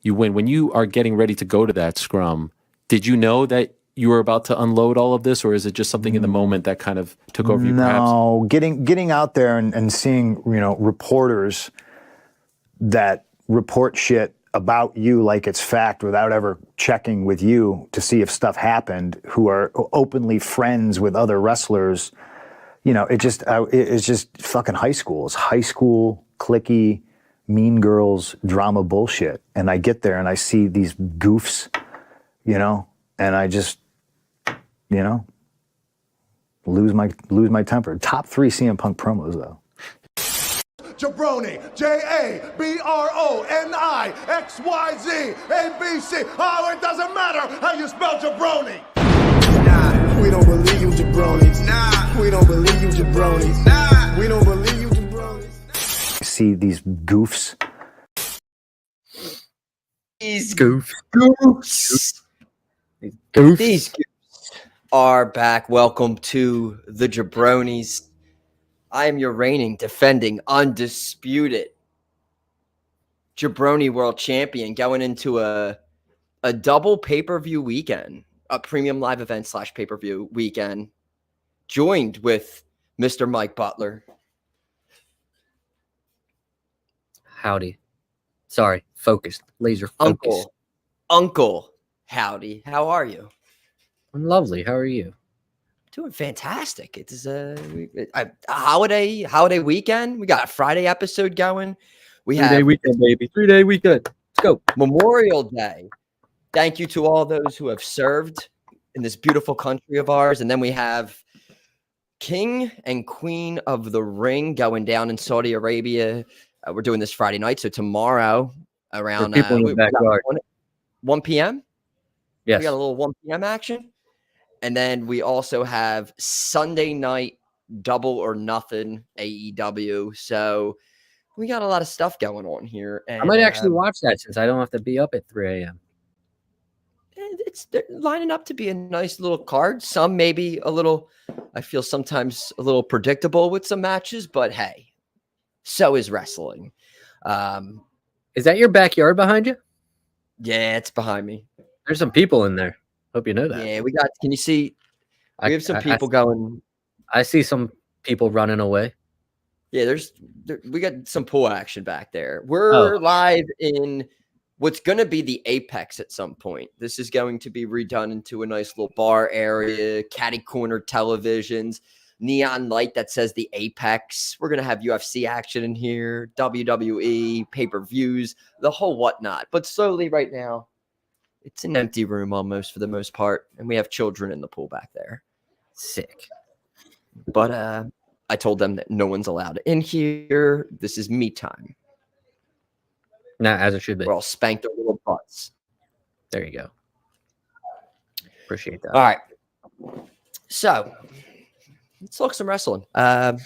you win. When you are getting ready to go to that scrum, did you know that you were about to unload all of this, or is it just something in the moment that kind of took over you? No, getting out there and seeing, reporters that report shit about you like it's fact without ever checking with you to see if stuff happened, who are openly friends with other wrestlers. It's just fucking high school. It's high school, cliquey, mean girls, drama bullshit. And I get there and I see these goofs, and I just, lose my temper. Top 3 CM Punk promos though. jaBROni, JaBROni, Oh, it doesn't matter how you spell jaBROni. Nah, we don't believe you, jaBROnis. Nah, we don't believe you, jaBROnis. Nah, we don't believe you, jaBROnis. See these goofs. These goofs are back. Welcome to the jaBROnis. I am your reigning, defending, undisputed jaBROni World Champion, going into a double pay-per-view weekend, a premium live event / pay-per-view weekend, joined with Mr. Mike Butler. Howdy. Sorry, focused, laser focused. Uncle Howdy, how are you? I'm lovely. How are you? Doing fantastic. It is a holiday weekend. We got a Friday episode going. We have 3-day weekend, baby. 3-day weekend. Let's go. Memorial Day. Thank you to all those who have served in this beautiful country of ours. And then we have King and Queen of the Ring going down in Saudi Arabia. We're doing this Friday night. So tomorrow around 1 p.m. Yes. We got a little 1 p.m. action. And then we also have Sunday night Double or Nothing AEW. So we got a lot of stuff going on here. And I might actually watch that since I don't have to be up at 3 a.m. They're lining up to be a nice little card. Some maybe a little, I feel sometimes a little predictable with some matches, but hey, so is wrestling. Is that your backyard behind you? Yeah, it's behind me. There's some people in there. Hope you know that. Yeah, we got, can you see? We have some people going. I see some people running away. Yeah, we got some pool action back there. We're live in what's going to be the Apex at some point. This is going to be redone into a nice little bar area, catty corner televisions, neon light that says the Apex. We're going to have UFC action in here, WWE, pay-per-views, the whole whatnot. But slowly right now, it's an empty room almost for the most part. And we have children in the pool back there. Sick. But I told them that no one's allowed in here. This is me time. Nah, as it should be. We're all spanked their little butts. There you go. Appreciate that. All right. So let's talk some wrestling. Where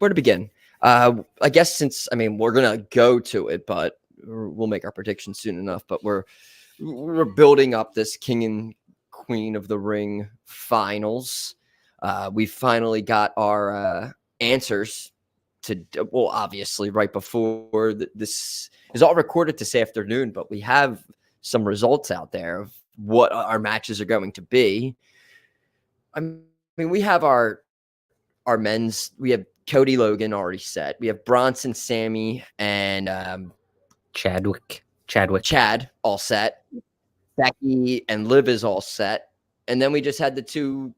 to begin? I guess since, we're going to go to it, but we'll make our predictions soon enough. But we're building up this King and Queen of the Ring finals. We finally got our answers to, well, obviously right before this is all recorded this afternoon, but we have some results out there of what our matches are going to be. We have our men's, we have Cody Logan already set. We have Bronson, Sammy, and Chad all set. Becky and Liv is all set. And then we just had the two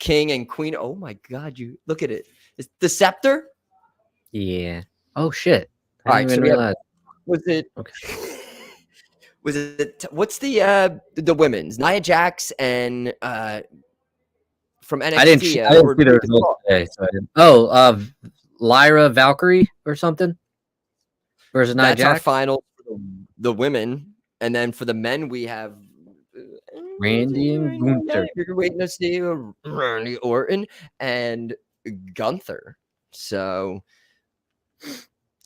King and Queen. Oh my God, you look at it. It's the Scepter? Yeah. Oh shit. All right, so what's the women's? Nia Jax and from NXT. I didn't see the results today, so I didn't. Lyra Valkyrie or something versus Nia Jax. That's our final for the women, and then for the men we have Randy and Gunther. You're waiting to see Randy Orton and Gunther. So,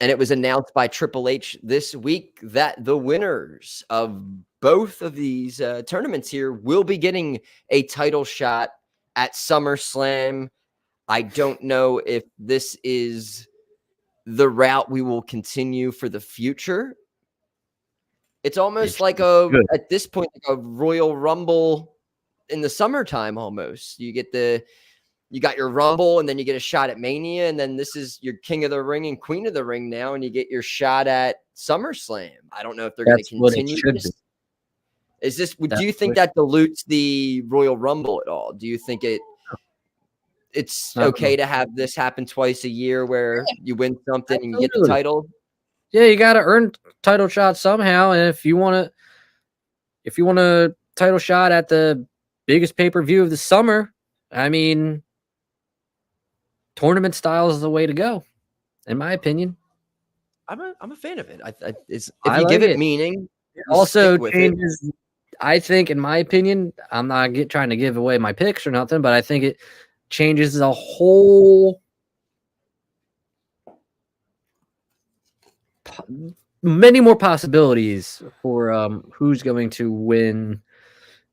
and it was announced by Triple H this week that the winners of both of these tournaments here will be getting a title shot at SummerSlam. I don't know if this is the route we will continue for the future. It's almost It's like good. at this point, like a Royal Rumble in the summertime almost. You got your Rumble, and then you get a shot at Mania, and then this is your King of the Ring and Queen of the Ring now, and you get your shot at SummerSlam. I don't know if they're going to That's what it continue should this. be. Is this? Do That's you think what- that dilutes the Royal Rumble at all? Do you think it's Not at okay all. to have this happen twice a year where you win something and you get the Absolutely. title? Yeah, you got to earn title shots somehow, and if you want a title shot at the biggest pay-per-view of the summer, I mean, tournament style is the way to go, in my opinion. I'm a fan of it. If I you like give it it. meaning, It you also stick with it. changes. I think, in my opinion, I'm not trying to give away my picks or nothing, but I think it changes the whole many more possibilities for who's going to win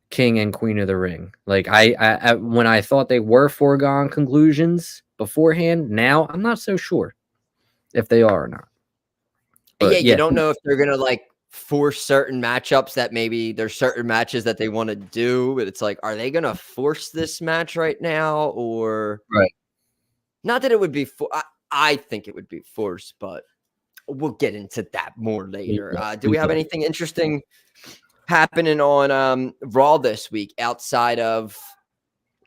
King and Queen of the Ring. Like I when I thought they were foregone conclusions beforehand, now I'm not so sure if they are or not. But Yeah, you don't know if they're gonna like force certain matchups that maybe there's certain matches that they want to do, but it's like, are they gonna force this match right now, or Right. not that it would be I think it would be forced, but we'll get into that more later. Do we have anything interesting happening on Raw this week outside of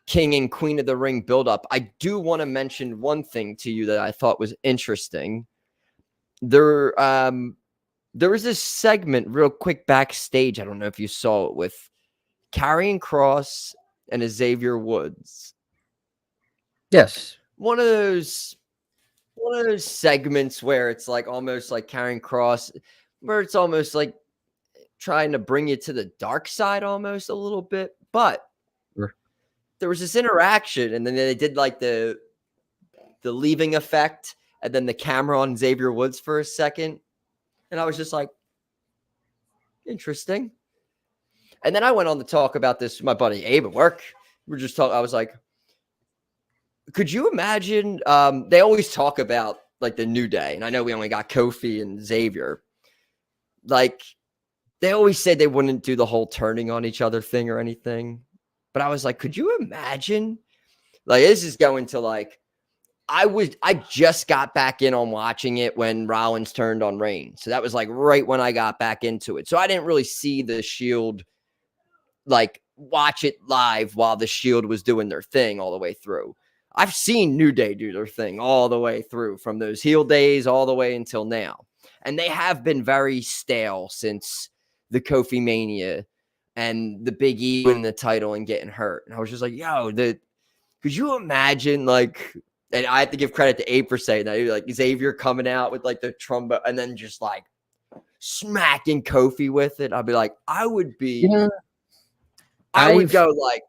King and Queen of the Ring buildup? I do want to mention one thing to you that I thought was interesting. There was this segment real quick backstage. I don't know if you saw it, with Karrion Kross and Xavier Woods. Yes. One of those segments where it's like almost like Karrion Kross, where it's almost like trying to bring you to the dark side almost a little bit. But there was this interaction, and then they did like the leaving effect, and then the camera on Xavier Woods for a second. And I was just like, interesting. And then I went on to talk about this with my buddy Abe at work. We're just talking. I was like, could you imagine? They always talk about like the New Day, and I know we only got Kofi and Xavier. Like, they always said they wouldn't do the whole turning on each other thing or anything. But I was like, could you imagine? Like, this is going to like, I just got back in on watching it when Rollins turned on Reigns. So that was like right when I got back into it. So I didn't really see the Shield, like watch it live while the Shield was doing their thing all the way through. I've seen New Day do their thing all the way through, from those heel days all the way until now. And they have been very stale since the Kofi Mania and the Big E winning the title and getting hurt. And I was just like, yo, could you imagine, like, and I have to give credit to Abe for saying that, like Xavier coming out with like the trombone and then just like smacking Kofi with it. I'd be like, I would go like,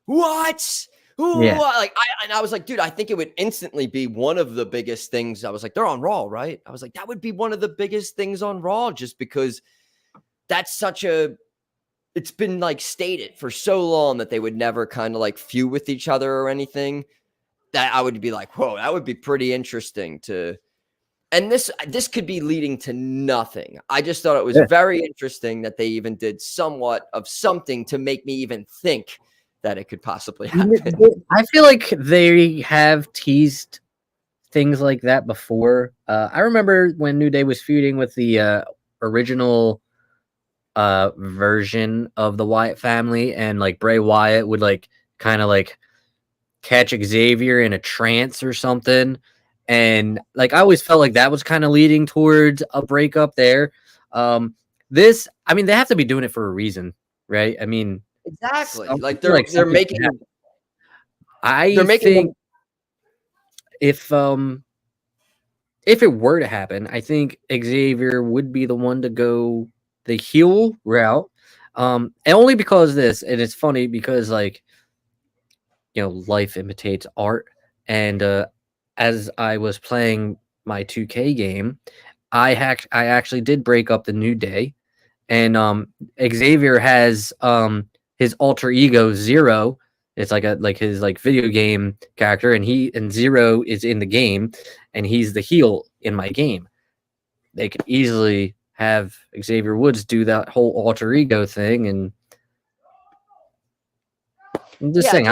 what? Yeah. Like, I was like, dude, I think it would instantly be one of the biggest things. I was like, they're on Raw, right? I was like, that would be one of the biggest things on Raw, just because that's it's been like stated for so long that they would never kind of like feud with each other or anything, that I would be like, whoa, that would be pretty interesting to. And this could be leading to nothing. I just thought it was very interesting that they even did somewhat of something to make me even think that it could possibly happen. I feel like they have teased things like that before. I remember when New Day was feuding with the original version of the Wyatt family, and like Bray Wyatt would like kind of like catch Xavier in a trance or something. And like, I always felt like that was kind of leading towards a breakup there. They have to be doing it for a reason, right? I mean, exactly. Like they're making. If it were to happen, I think Xavier would be the one to go the heel route. And only because and it's funny because, like, you know, life imitates art. And as I was playing my 2K game, I actually did break up the New Day, and Xavier has his alter ego Zero. It's like his like video game character, and Zero is in the game, and he's the heel in my game. They could easily have Xavier Woods do that whole alter ego thing, and I'm just saying,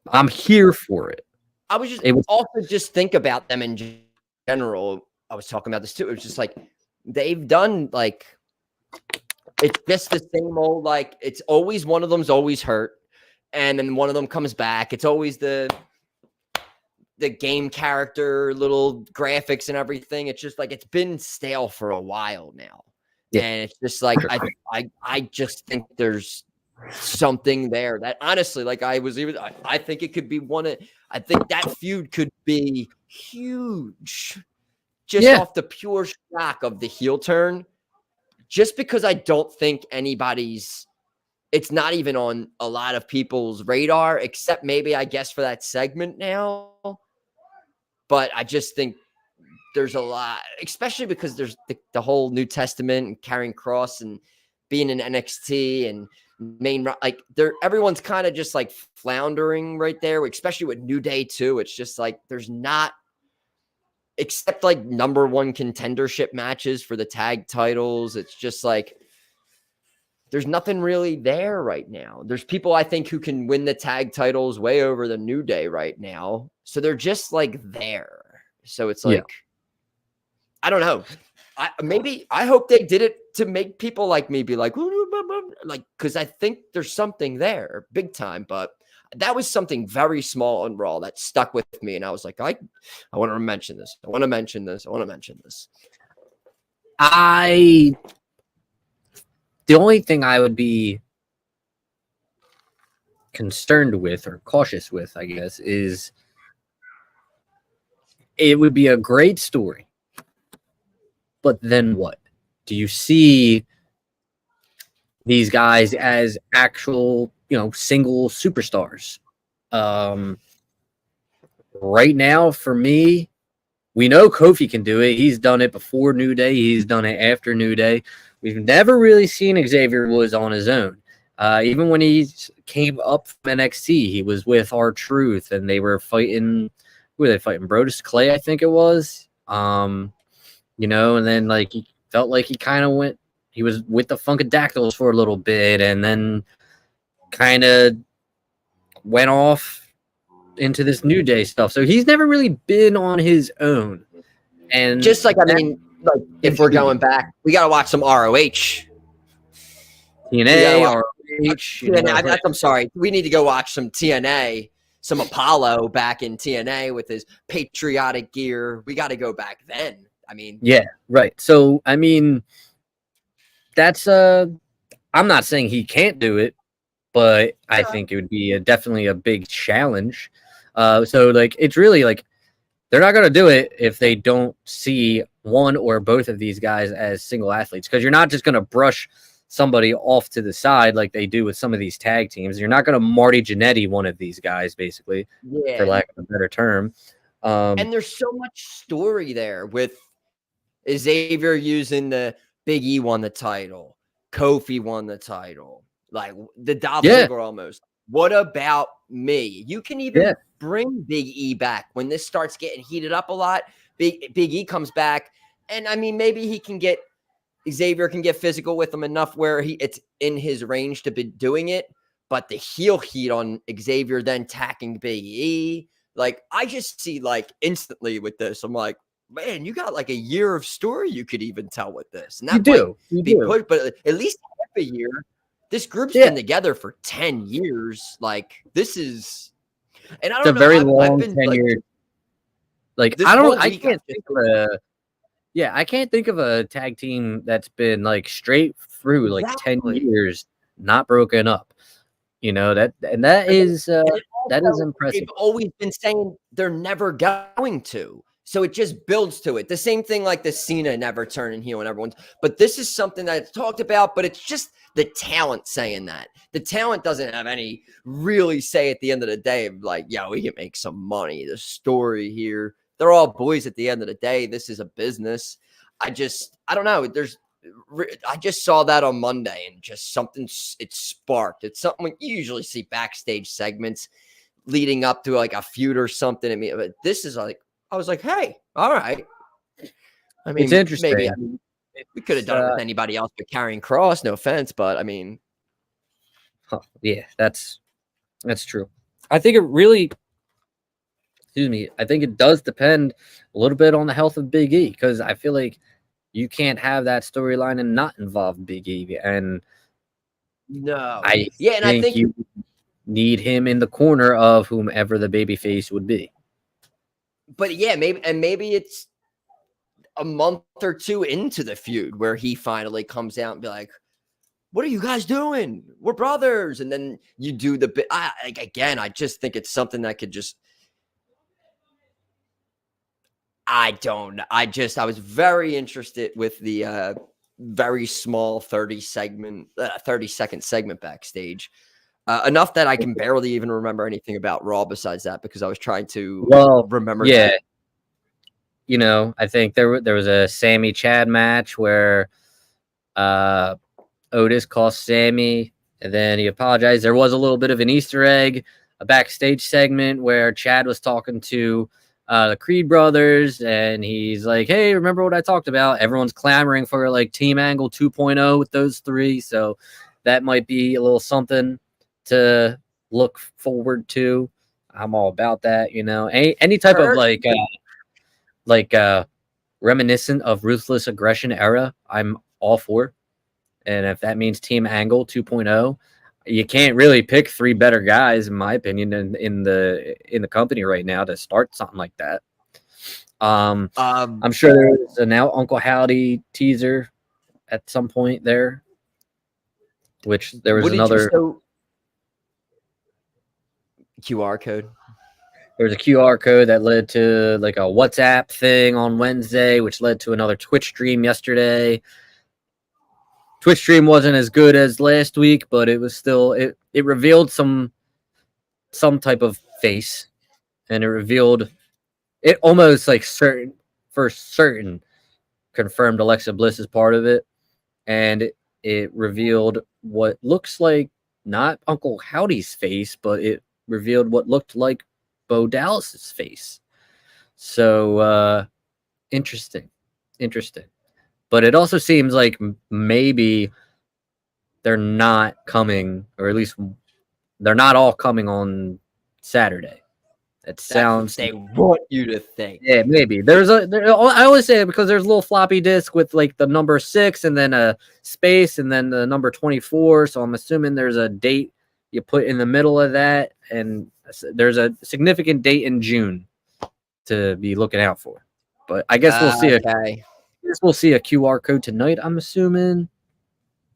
I'm here for it. I was just It was also just think about them in general. I was talking about this too. It was just like they've done like it's just the same old, like it's always one of them's always hurt, and then one of them comes back. It's always the game character, little graphics and everything. It's just like it's been stale for a while now. Yeah. And it's just like I just think there's something there that honestly, like I think it could be I think that feud could be huge just off the pure shock of the heel turn. Just because I don't think it's not even on a lot of people's radar, except maybe I guess for that segment now. But I just think there's a lot, especially because there's the whole New Testament and carrying cross and being in NXT and like everyone's kind of just like floundering right there, especially with New Day too. It's just like there's not, except like number one contendership matches for the tag titles. It's just like there's nothing really there right now. There's people I think who can win the tag titles way over the New Day right now. So they're just like there. So it's like, I don't know. I hope they did it to make people like me be like, because I think there's something there big time. But that was something very small on Raw that stuck with me. And I was like, I want to mention this. I want to mention this. I want to mention this. The only thing I would be concerned with or cautious with, I guess, is it would be a great story. But then what? Do you see these guys as actual, single superstars? Right now, for me, we know Kofi can do it. He's done it before New Day. He's done it after New Day. We've never really seen Xavier Woods on his own. Even when he came up from NXT, he was with R-Truth, and they were fighting. Who were they fighting? Brodus Clay, I think it was. And then like he felt like he kind of went. He was with the Funkadactyls for a little bit, and then kind of went off into this New Day stuff. So he's never really been on his own. And just like like if we're going back, we got to watch some ROH. TNA, ROH. I'm sorry. We need to go watch some TNA, some Apollo back in TNA with his patriotic gear. We got to go back then. Yeah, right. So, that's I'm not saying he can't do it, but I think it would be definitely a big challenge. So like, it's really like, they're not going to do it if they don't see one or both of these guys as single athletes, because you're not just going to brush somebody off to the side like they do with some of these tag teams. You're not going to Marty Jannetty one of these guys, basically, for lack of a better term. And there's so much story there with Xavier using the Big E won the title. Kofi won the title. Like the Dolph Ziggler almost. What about me? You can even bring Big E back when this starts getting heated up a lot. Big E comes back, and maybe Xavier can get physical with him enough where it's in his range to be doing it. But the heel heat on Xavier then attacking Big E, like I just see like instantly with this, I'm like, man, you got like a year of story you could even tell with this. And that you do. But at least half a year. This group's been together for 10 years. Like this is, and I don't know. It's a very long tenure. Like I don't. I can't think of a. Yeah, I can't think of a tag team that's been like straight through like 10 years, not broken up. That is impressive. They've always been saying they're never going to. So it just builds to it. The same thing like the Cena never turning heel and everyone's. But this is something that's talked about, but it's just the talent saying that. The talent doesn't have any really say at the end of the day of like, yeah, we can make some money. The story here. They're all boys at the end of the day. This is a business. I don't know. I just saw that on Monday and just something, it sparked. It's something you usually see backstage segments leading up to like a feud or something. But this is like, I was like, hey, all right. It's interesting. Maybe We could have done it with anybody else but Karrion Kross. No offense, but I mean, yeah, that's true. I think it really, excuse me, I think it does depend a little bit on the health of Big E, because I feel like you can't have that storyline and not involve Big E, and no, I and I think you need him in the corner of whomever the babyface would be. But yeah, maybe it's a month or two into the feud where he finally comes out and be like, "What are you guys doing? We're brothers." And then you do the bit. Again, I just think it's something that could just. I was very interested with the very small 30-second segment backstage. Enough that I can barely even remember anything about Raw besides that, because I was trying to remember. Yeah. That. You know, I think there was a Sammy Chad match where Otis cost Sammy, and then he apologized. There was a little bit of an Easter egg, a backstage segment where Chad was talking to the Creed brothers, and he's like, "Hey, remember what I talked about?" Everyone's clamoring for like Team Angle 2.0 with those three, so that might be a little something to look forward to. I'm all about that, you know. Any type of like reminiscent of Ruthless Aggression era, I'm all for. And if that means Team Angle 2.0, you can't really pick three better guys, in my opinion, in the company right now to start something like that. I'm sure there's a now Uncle Howdy teaser at some point there, which there was another QR code. There was a QR code that led to like a WhatsApp thing on Wednesday, which led to another Twitch stream yesterday. Twitch stream wasn't as good as last week, but it was still it revealed some type of face, and it revealed it almost like certain confirmed Alexa Bliss is part of it, and it revealed what looks like not Uncle Howdy's face, but it revealed what looked like Bo Dallas's face. So interesting. But it also seems like maybe they're not coming, or at least they're not all coming on Saturday. That's what they want you to think. Yeah, maybe. I always say it because there's a little floppy disk with like the number 6 and then a space and then the number 24. So I'm assuming there's a date you put in the middle of that, and there's a significant date in June to be looking out for. But I guess we'll see. We'll see a QR code tonight, I'm assuming.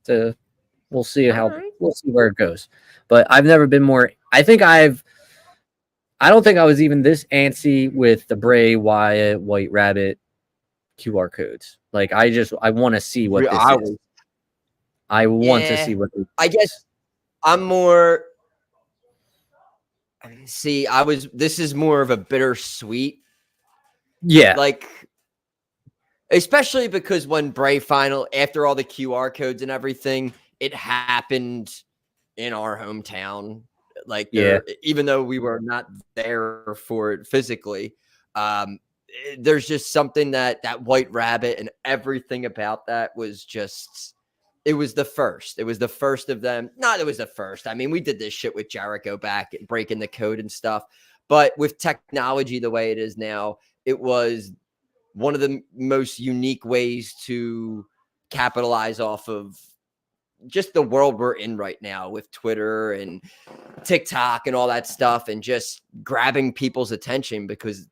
We'll see we'll see where it goes. But I've never been more. I don't think I was even this antsy with the Bray Wyatt White Rabbit QR codes. Like I want to see what this is. I want to see what this I guess I'm more. See, this is more of a bittersweet. Yeah. Like, especially because when Bray after all the QR codes and everything, it happened in our hometown. Like, even though we were not there for it physically, there's just something that White Rabbit and everything about that was just. It was the first. It was the first of them. Not it was the first. I mean, we did this shit with Jericho back, breaking the code and stuff. But with technology the way it is now, it was one of the most unique ways to capitalize off of just the world we're in right now with Twitter and TikTok and all that stuff, and just grabbing people's attention, because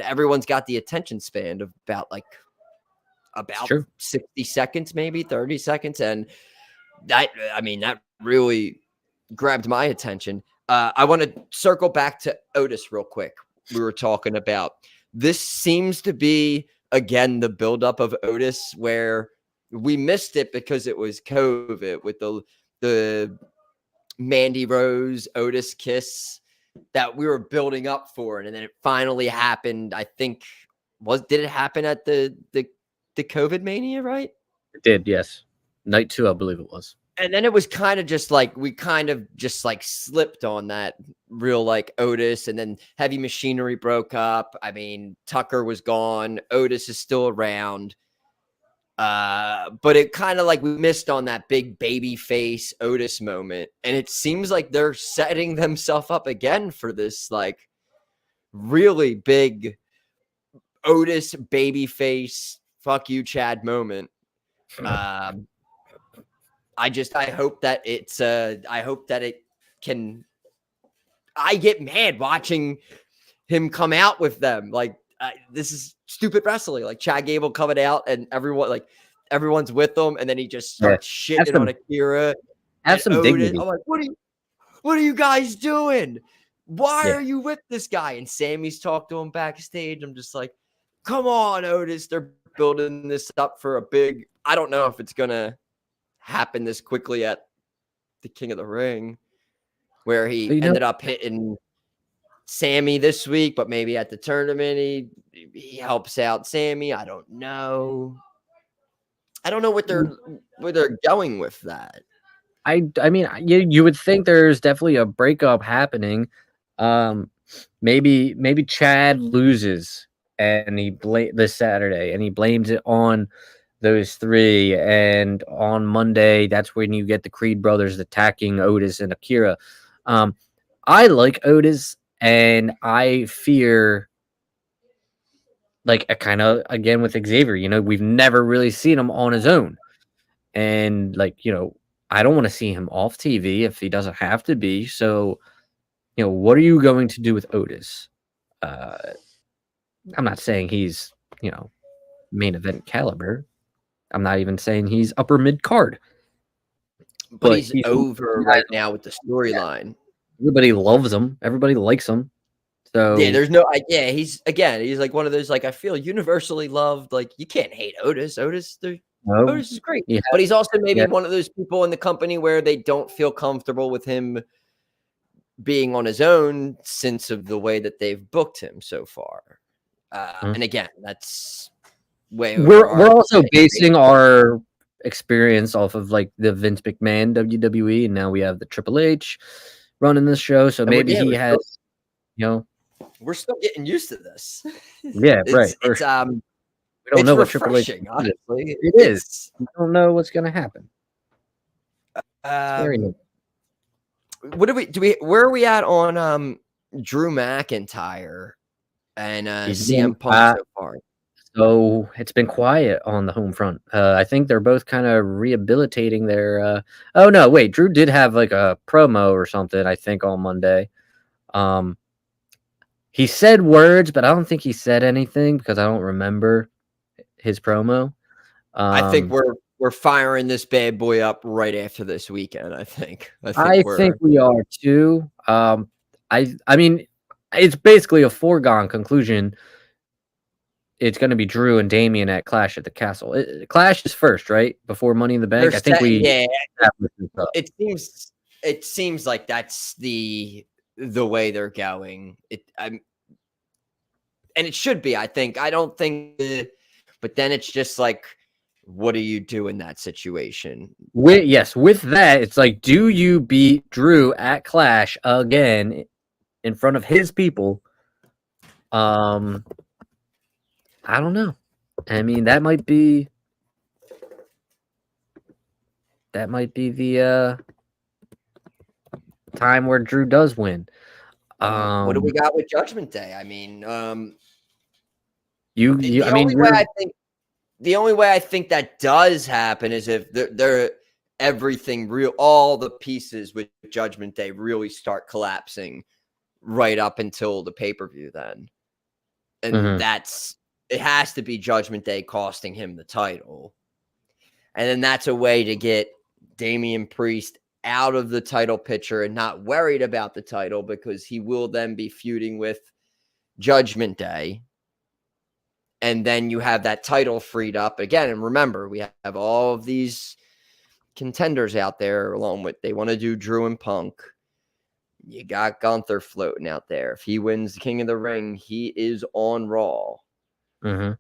everyone's got the attention span of about 60 seconds, maybe 30 seconds. And that really grabbed my attention. I want to circle back to Otis real quick. We were talking about this seems to be, again, the buildup of Otis, where we missed it because it was COVID with the Mandy Rose Otis kiss that we were building up for. And then it finally happened. I think did it happen at the COVID Mania, right? It did, yes. Night 2, I believe it was. And then it was kind of just like we slipped on that real like Otis, and then Heavy Machinery broke up. I mean, Tucker was gone. Otis is still around. But it kind of like we missed on that big baby face Otis moment. And it seems like they're setting themselves up again for this like really big Otis baby face, fuck you, Chad moment. I hope that it can. I get mad watching him come out with them. Like, this is stupid wrestling. Like Chad Gable coming out and everyone's with him, and then he just starts shitting on Akira. Have some Otis. dignity. I'm like, what are you guys doing? Why are you with this guy? And Sammy's talked to him backstage. I'm just like, come on, Otis. They're building this up for a big. I don't know if it's gonna happen this quickly at the King of the Ring, where he ended up hitting Sammy this week, but maybe at the tournament he helps out Sammy. I don't know. I don't know where they're going with that. I mean, you would think there's definitely a breakup happening. Maybe Chad loses and this Saturday, and he blames it on those three. And on Monday, that's when you get the Creed brothers attacking Otis and Akira. I like Otis, and I fear, like, a kind of again with Xavier. You know, we've never really seen him on his own, and like, you know, I don't want to see him off TV if he doesn't have to be. So, you know, what are you going to do with Otis? I'm not saying he's, you know, main event caliber. I'm not even saying he's upper mid card. But he's over right now with the storyline. Everybody loves him. Everybody likes him. So yeah, there's no. He's like one of those, like, I feel universally loved. Like, you can't hate Otis. Otis is great. Yeah. But he's also maybe one of those people in the company where they don't feel comfortable with him being on his own since of the way that they've booked him so far. And again, that's we're also basing our experience off of like the Vince McMahon WWE, and now we have the Triple H running this show. So maybe he has, you know, we're still getting used to this. Yeah, right. We don't know what Triple H. Honestly, it is. We don't know what's going to happen. What where are we at on Drew McIntyre and CM Punk so far? So it's been quiet on the home front. I think they're both kind of rehabilitating their. Oh no, wait! Drew did have like a promo or something, I think, on Monday. He said words, but I don't think he said anything because I don't remember his promo. I think we're firing this bad boy up right after this weekend. I think we are too. I mean, it's basically a foregone conclusion. It's going to be Drew and Damian at Clash at the Castle. Clash is first, right? Before Money in the Bank. I think it seems like that's the way they're going. And it should be. I think. I don't think. But then it's just like, what do you do in that situation? With that, it's like, do you beat Drew at Clash again in front of his people? I don't know. I mean, that might be the time where Drew does win. What do we got with Judgment Day? I mean, the only way I think that does happen is if they're all the pieces with Judgment Day really start collapsing right up until the pay-per-view then. And it has to be Judgment Day costing him the title. And then that's a way to get Damian Priest out of the title picture and not worried about the title, because he will then be feuding with Judgment Day. And then you have that title freed up again. And remember, we have all of these contenders out there along with, they want to do Drew and Punk. You got Gunther floating out there. If he wins the King of the Ring, he is on Raw. You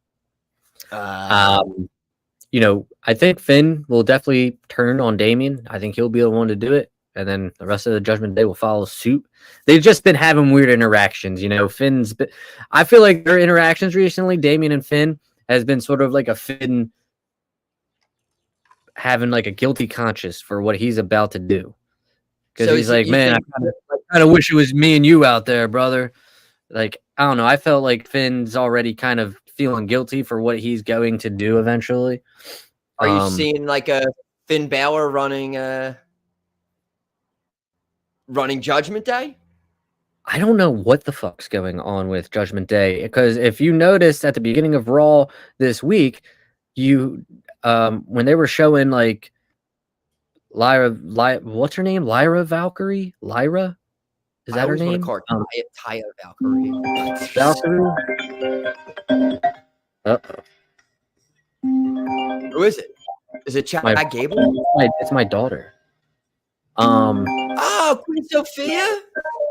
know, I think Finn will definitely turn on Damian. I think he'll be the one to do it, and then the rest of the Judgment Day will follow suit. They've just been having weird interactions, you know. I feel like their interactions recently, Damian and Finn, has been sort of like a Finn having like a guilty conscience for what he's about to do. Because So he's is it- like, you man, think- I kind of wish it was me and you out there, brother. Like, I don't know. I felt like Finn's already kind of feeling guilty for what he's going to do eventually. Are you seeing like a Finn Balor running Judgment Day? I don't know what the fuck's going on with Judgment Day, because if you noticed at the beginning of Raw this week, you when they were showing like Lyra, what's her name? Lyra Valkyrie? Lyra? Is that her always wanna name? call her Taya Valkyrie. Valkyrie? Who is it? Is it Chad My- Gable? It's my daughter. Oh, Queen Sophia?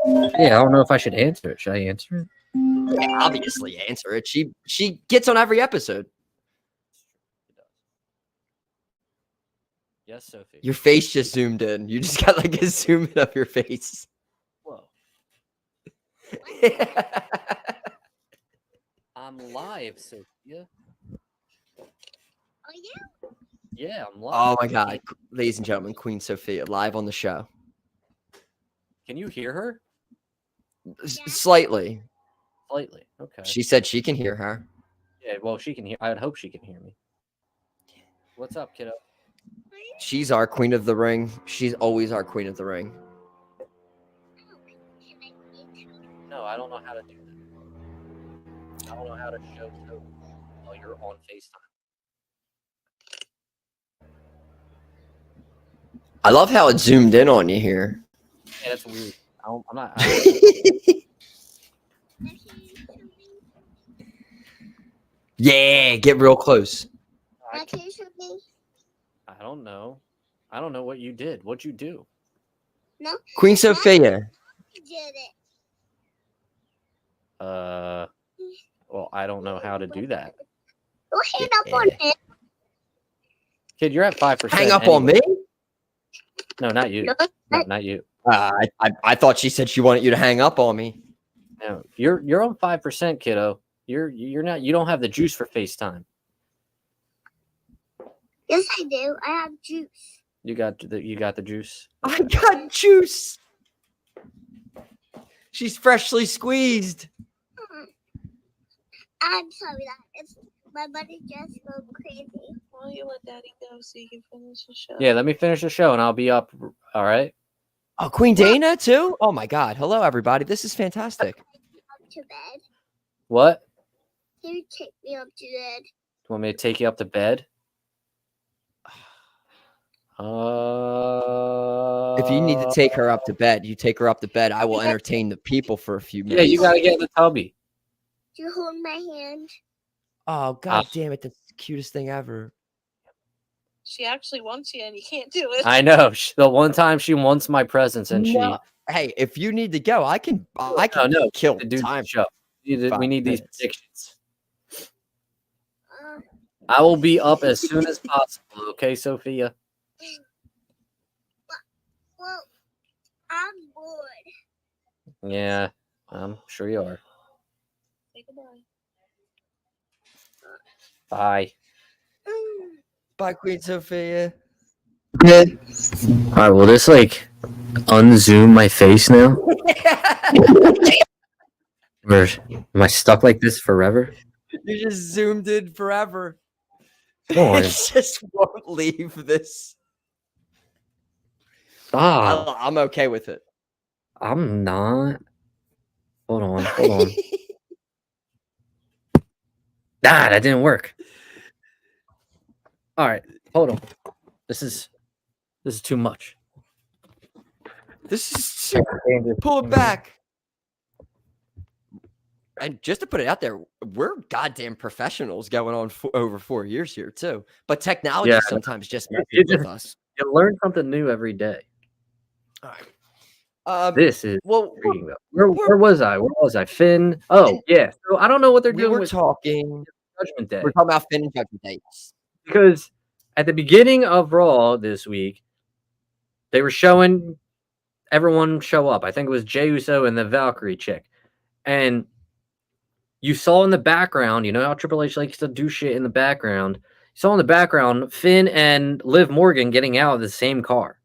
Yeah, I don't know if I should answer it. Should I answer it? Yeah, obviously answer it. She gets on every episode. Yes, Sophie. Your face just zoomed in. You just got like a zoom in of your face. Whoa. I'm live, Sophia. Oh yeah. Yeah, I'm live. Oh my god, ladies and gentlemen, Queen Sophia live on the show. Can you hear her? Slightly. Slightly. Okay. She said she can hear her. Yeah, well, she can hear. I would hope she can hear me. What's up, kiddo? She's our queen of the ring. She's always our queen of the ring. No, I don't know how to do that. I don't know how to show Sophie while you're on FaceTime. I love how it zoomed in on you here. Yeah, that's weird. I'm not. Yeah, get real close. I don't know. I don't know what you did. What'd you do? No. Queen Sophia. Did it. Well, I don't know how to do that. Go hang up on him. Kid, you're at 5%. Hang up on me? No, not you. No, No, not you. I thought she said she wanted you to hang up on me. No, you're on 5%, kiddo. You're not. You don't have the juice for FaceTime. Yes, I do. I have juice. You got the juice. I got juice. She's freshly squeezed. I'm sorry that it's my body just go crazy. Why you let Daddy go so you can finish the show? Yeah, let me finish the show and I'll be up. All right. Oh, Queen Dana too? Oh my god. Hello everybody. This is fantastic. Up to bed. What? Can you take me up to bed? You want me to take you up to bed? If you need to take her up to bed, you take her up to bed. I will entertain the people for a few Yeah, minutes. you gotta get in the tubby. Do you hold my hand? Oh god damn it, that's the cutest thing ever. She actually wants you and you can't do it. I know. The one time she wants my presence and No. Hey, if you need to go, I can no, kill she do time. the show. We 5 need these minutes. predictions. Uh, I will be up as soon as possible. Okay, Sophia. well, I'm bored. Yeah, I'm sure you are. Say goodbye. Bye. Bye, Queen Sophia. All right, will this like unzoom my face now? Or am I stuck like this forever? You just zoomed in forever. Come on. It just won't leave this. Stop. I'm okay with it. I'm not. Hold on. Hold on. That didn't work. All right, hold on. This is too much. This is pull it back. And just to put it out there, we're goddamn professionals going on over 4 years here too. But technology Yeah. sometimes just messes You with just- us. You learn something new every day. All right. This is Well, intriguing, though. Where was I? Where was I? Finn. Oh yeah. So I don't know what they're we doing were with talking. Judgment Day. We're talking about Finn and Judgment Day. Because at the beginning of Raw this week, they were showing everyone show up. I think it was Jey Uso and the Valkyrie chick. And you saw in the background, you know how Triple H likes to do shit in the background. saw in the background Finn and Liv Morgan getting out of the same car.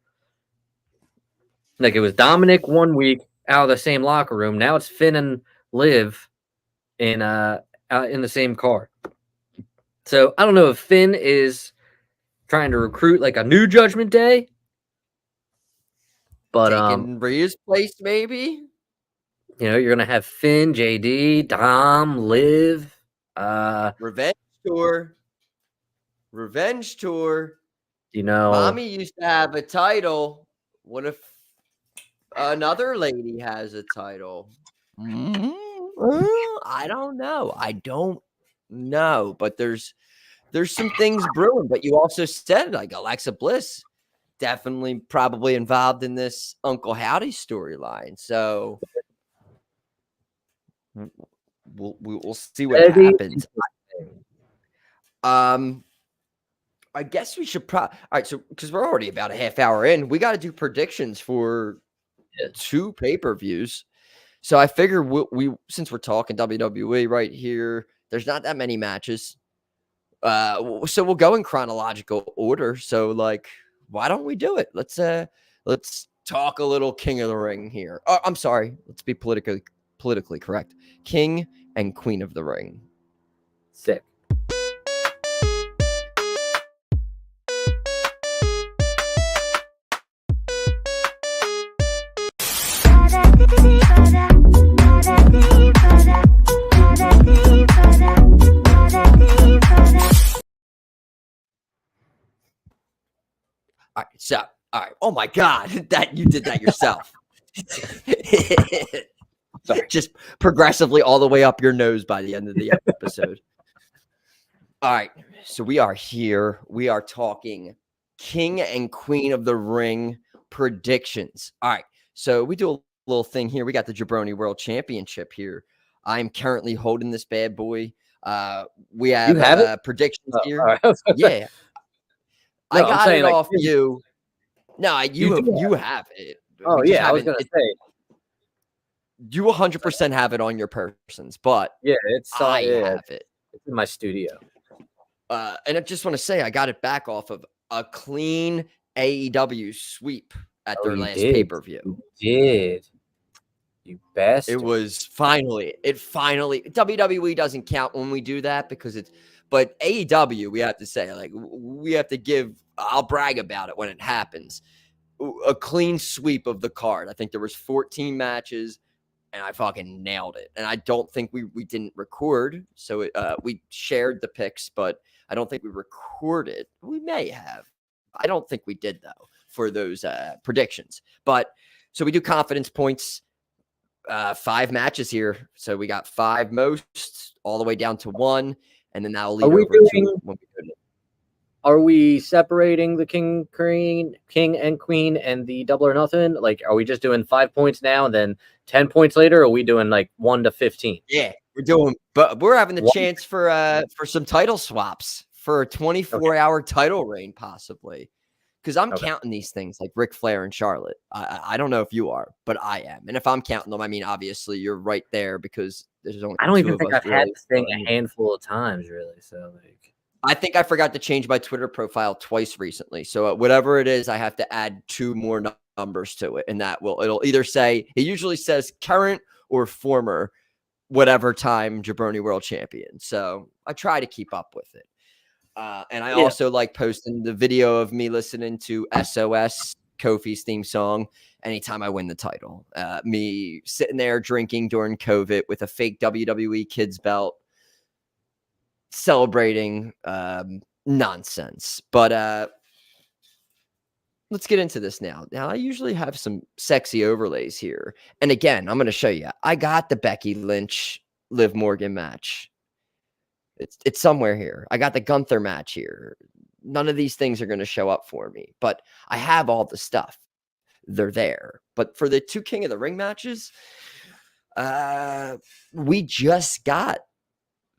Like it was Dominic one week out of the same locker room. Now it's Finn and Liv in the same car. So I don't know if Finn is trying to recruit like a new Judgment Day, but Taking Rhea's place, maybe. you know, you're gonna have Finn, JD, Dom, Liv, Revenge tour. you know, Mommy used to have a title. What if another lady has a title? I don't know. But there's some things brewing. But you also said like Alexa Bliss definitely probably involved in this Uncle Howdy storyline. So we'll see what happens. I guess we should all right. So because we're already about a half hour in, we got to do predictions for 2 pay-per-views. So I figure we since we're talking WWE right here, there's not that many matches. So we'll go in chronological order. So like, why don't we do it? Let's talk a little King of the Ring here. Oh, I'm sorry. Let's be politically correct. King and Queen of the Ring. sick. All right. Oh my God, that you did that yourself. Sorry. Just progressively all the way up your nose by the end of the episode. All right. So we are here. We are talking King and Queen of the Ring predictions. All right. So we do a little thing here. We got the jaBROni World Championship here. I'm currently holding this bad boy. We have predictions here. Right. Yeah. I got it off you. No, you have it. Oh yeah, I was gonna say you 100% have it on your persons, but yeah, I have it. It's in my studio. And I just want to say I got it back off of a clean AEW sweep at their last pay-per-view. You did. You bastard. It finally WWE doesn't count when we do that because but AEW, we have to say, like, we have to I'll brag about it when it happens. A clean sweep of the card. I think there was 14 matches and I fucking nailed it. And I don't think we didn't record. So we shared the picks, but I don't think we recorded. We may have. I don't think we did though for those predictions. But so we do confidence points. 5 matches here. So we got 5 most all the way down to 1. And then that'll lead over to when we do it. Are we separating the king and queen and the double or nothing? Like, are we just doing 5 points now and then 10 points later? Or are we doing like 1 to 15? Yeah, but we're having the chance for some title swaps for a 24-hour title reign, possibly. Because I'm counting these things like Ric Flair and Charlotte. I don't know if you are, but I am. And if I'm counting them, I mean, obviously you're right there because there's only. I don't even think I've had this thing a handful of times, really. So like. I think I forgot to change my Twitter profile twice recently. So whatever it is, I have to add 2 more numbers to it. And it'll either say, it usually says current or former, whatever time jaBROni World Champion. So I try to keep up with it. And I also like posting the video of me listening to SOS, Kofi's theme song, anytime I win the title. Me sitting there drinking during COVID with a fake WWE kids belt. Celebrating nonsense, but let's get into this now. I usually have some sexy overlays here, and again, I'm going to show you. I got the Becky Lynch Liv Morgan match. It's somewhere here. I got the Gunther match here. None of these things are going to show up for me, but I have all the stuff. They're there. But for the 2 King of the Ring matches, we just got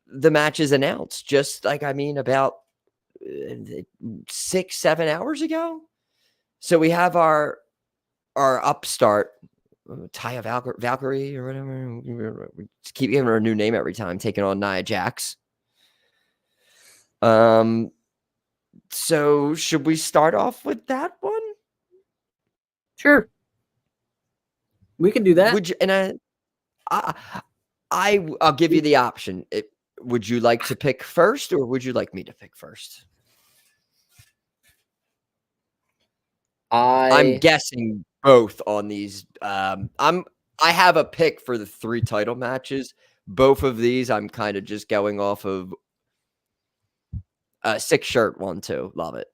the matches announced about 6-7 hours ago. So we have our upstart Taya Valkyrie or whatever. We just keep giving her a new name every time, taking on Nia Jax. So should we start off with that one? Sure. We can do that. Would you? And I'll give you the option. Would you like to pick first, or would you like me to pick first? I'm guessing both on these. I have a pick for the 3 title matches. Both of these, I'm kind of just going off of 6 shirt 1 2. Love it.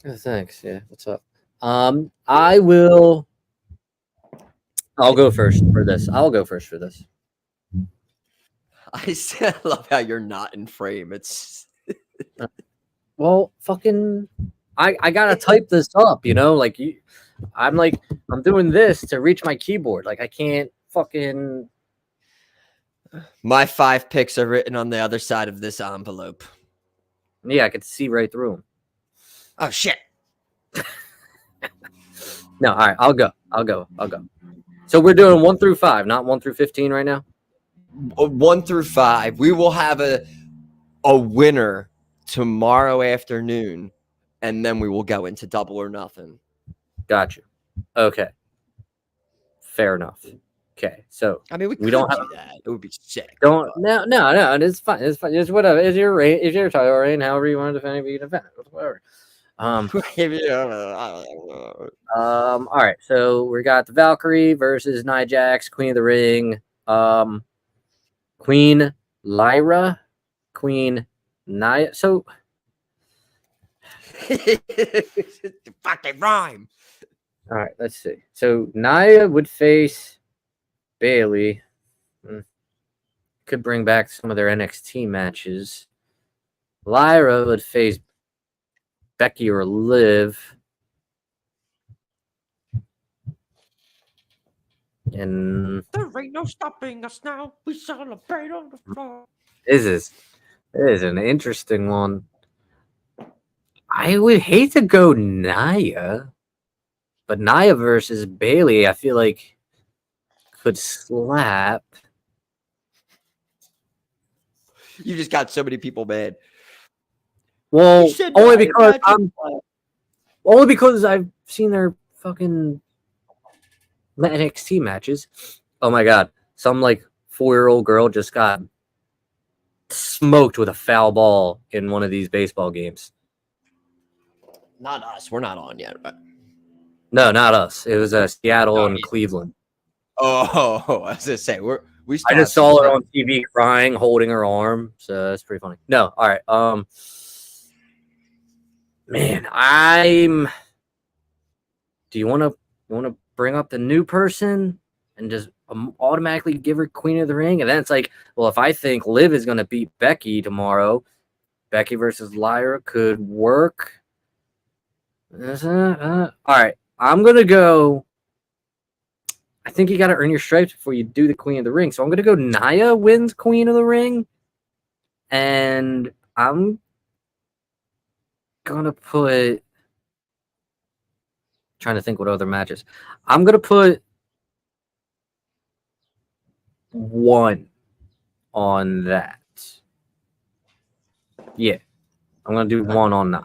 Oh, thanks. Yeah. What's up? I'll go first for this. I love how you're not in frame. It's Well, fucking, I gotta type this up, you know, like I'm doing this to reach my keyboard. Like I can't fucking. my 5 picks are written on the other side of this envelope. Yeah, I could see right through them. Oh shit! No, all right, I'll go. So we're doing 1 through 5, not 1 through 15 right now. 1 through 5. We will have a winner tomorrow afternoon, and then we will go into Double or Nothing. Gotcha. Okay. Fair enough. Okay, so I mean, we don't could have do that. It would be sick. no. It's fine. It's fine. It's whatever. It's your title reign. However you want to defend it, you defend it. Whatever. All right. So we got the Valkyrie versus Nia Jax, Queen of the Ring. Queen Lyra, Queen Nia. So fucking rhyme. all right, let's see. So Nia would face Bailey. Could bring back some of their NXT matches. Lyra would face Becky or Liv. And There ain't no stopping us now. We celebrate on the floor. This is an interesting one. I would hate to go Nia, but Nia versus Bailey, I feel like could slap. You just got so many people mad. Well, You said only Nia, because imagine- I've seen their fucking NXT matches. Oh my god, some like 4-year-old girl just got smoked with a foul ball in one of these baseball games. Not us. We're not on yet. Right? No, not us. It was Seattle Oh, and yeah. Cleveland. Oh, I was gonna say we. I just saw her on TV crying, holding her arm. So that's pretty funny. No, all right. Man, do you want to bring up the new person and just automatically give her Queen of the Ring? And then it's like, well, if I think Liv is going to beat Becky tomorrow, Becky versus Lyra could work. All right, I'm going to go. I think you got to earn your stripes before you do the Queen of the Ring. So I'm going to go Nia wins Queen of the Ring. And I'm going to put... Trying to think what other matches. I'm going to put 1 on that. Yeah. I'm going to do 1 on that.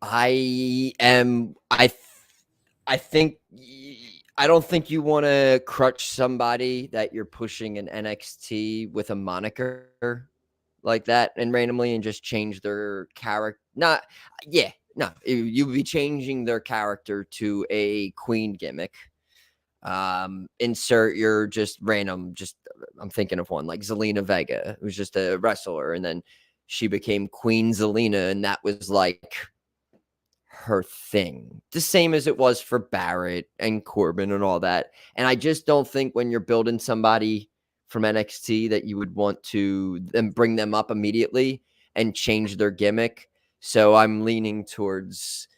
I think I don't think you want to crutch somebody that you're pushing in NXT with a moniker like that and randomly and just change their character. No, you would be changing their character to a queen gimmick. Insert your just random, I'm thinking of one like Zelina Vega, who's just a wrestler, and then she became Queen Zelina, and that was like her thing, the same as it was for Barrett and Corbin and all that. And I just don't think when you're building somebody from NXT that you would want to then bring them up immediately and change their gimmick. So I'm leaning towards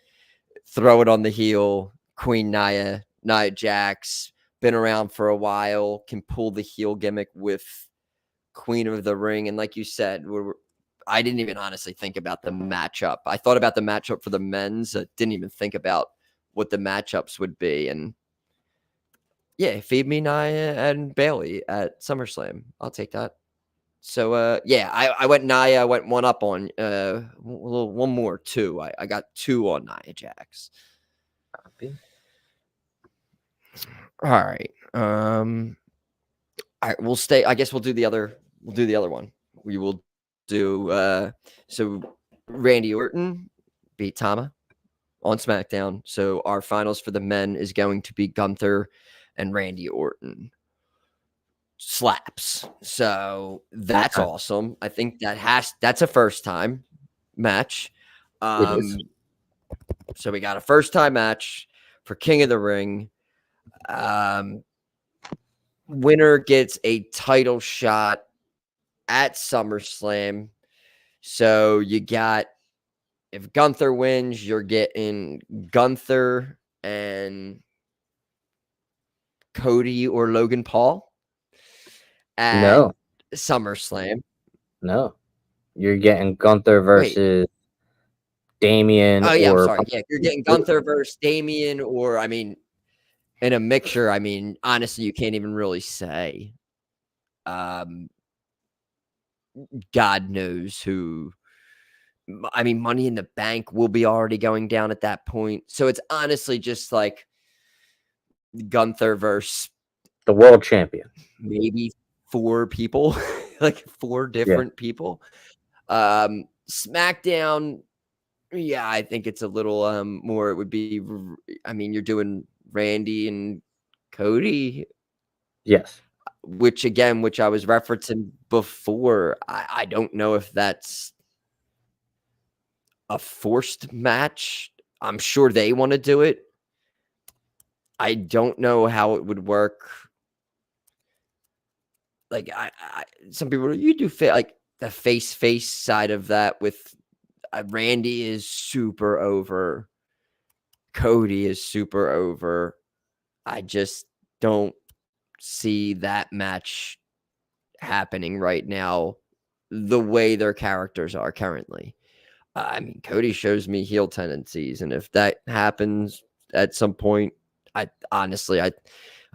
throw it on the heel. Queen Nia Jax, been around for a while, can pull the heel gimmick with Queen of the Ring. And like you said, I didn't even honestly think about the matchup. I thought about the matchup for the men's. I didn't even think about what the matchups would be. And yeah, feed me Nia and Bailey at SummerSlam. I'll take that. So yeah, I went Nia. I went one up on one more two. I got 2 on Nia Jax. All right. All right. We'll stay. I guess we'll do the other. We'll do the other one. We will do. So Randy Orton beat Tama on SmackDown. So our finals for the men is going to be Gunther and Randy Orton. Slaps. So that's awesome. I think that's a first time match. So we got a first time match for King of the Ring. Winner gets a title shot at SummerSlam. So you got, if Gunther wins, you're getting Gunther and Cody or Logan Paul at SummerSlam. No. You're getting Gunther versus Damian. Oh, yeah, I'm sorry. Yeah, you're getting Gunther versus Damian, or, I mean, in a mixture, I mean, honestly, you can't even really say. God knows who. I mean, Money in the Bank will be already going down at that point. So it's honestly just like Gunther versus the world champion. Maybe 4 people, like 4 different people. SmackDown, yeah, I think it's a little more. It would be, I mean, you're doing Randy and Cody. Yes. Which I was referencing before. I don't know if that's a forced match. I'm sure they want to do it. I don't know how it would work. Like some people, you do like the face side of that with Randy is super over. Cody is super over. I just don't see that match happening right now the way their characters are currently. I mean, Cody shows me heel tendencies, and if that happens at some point, I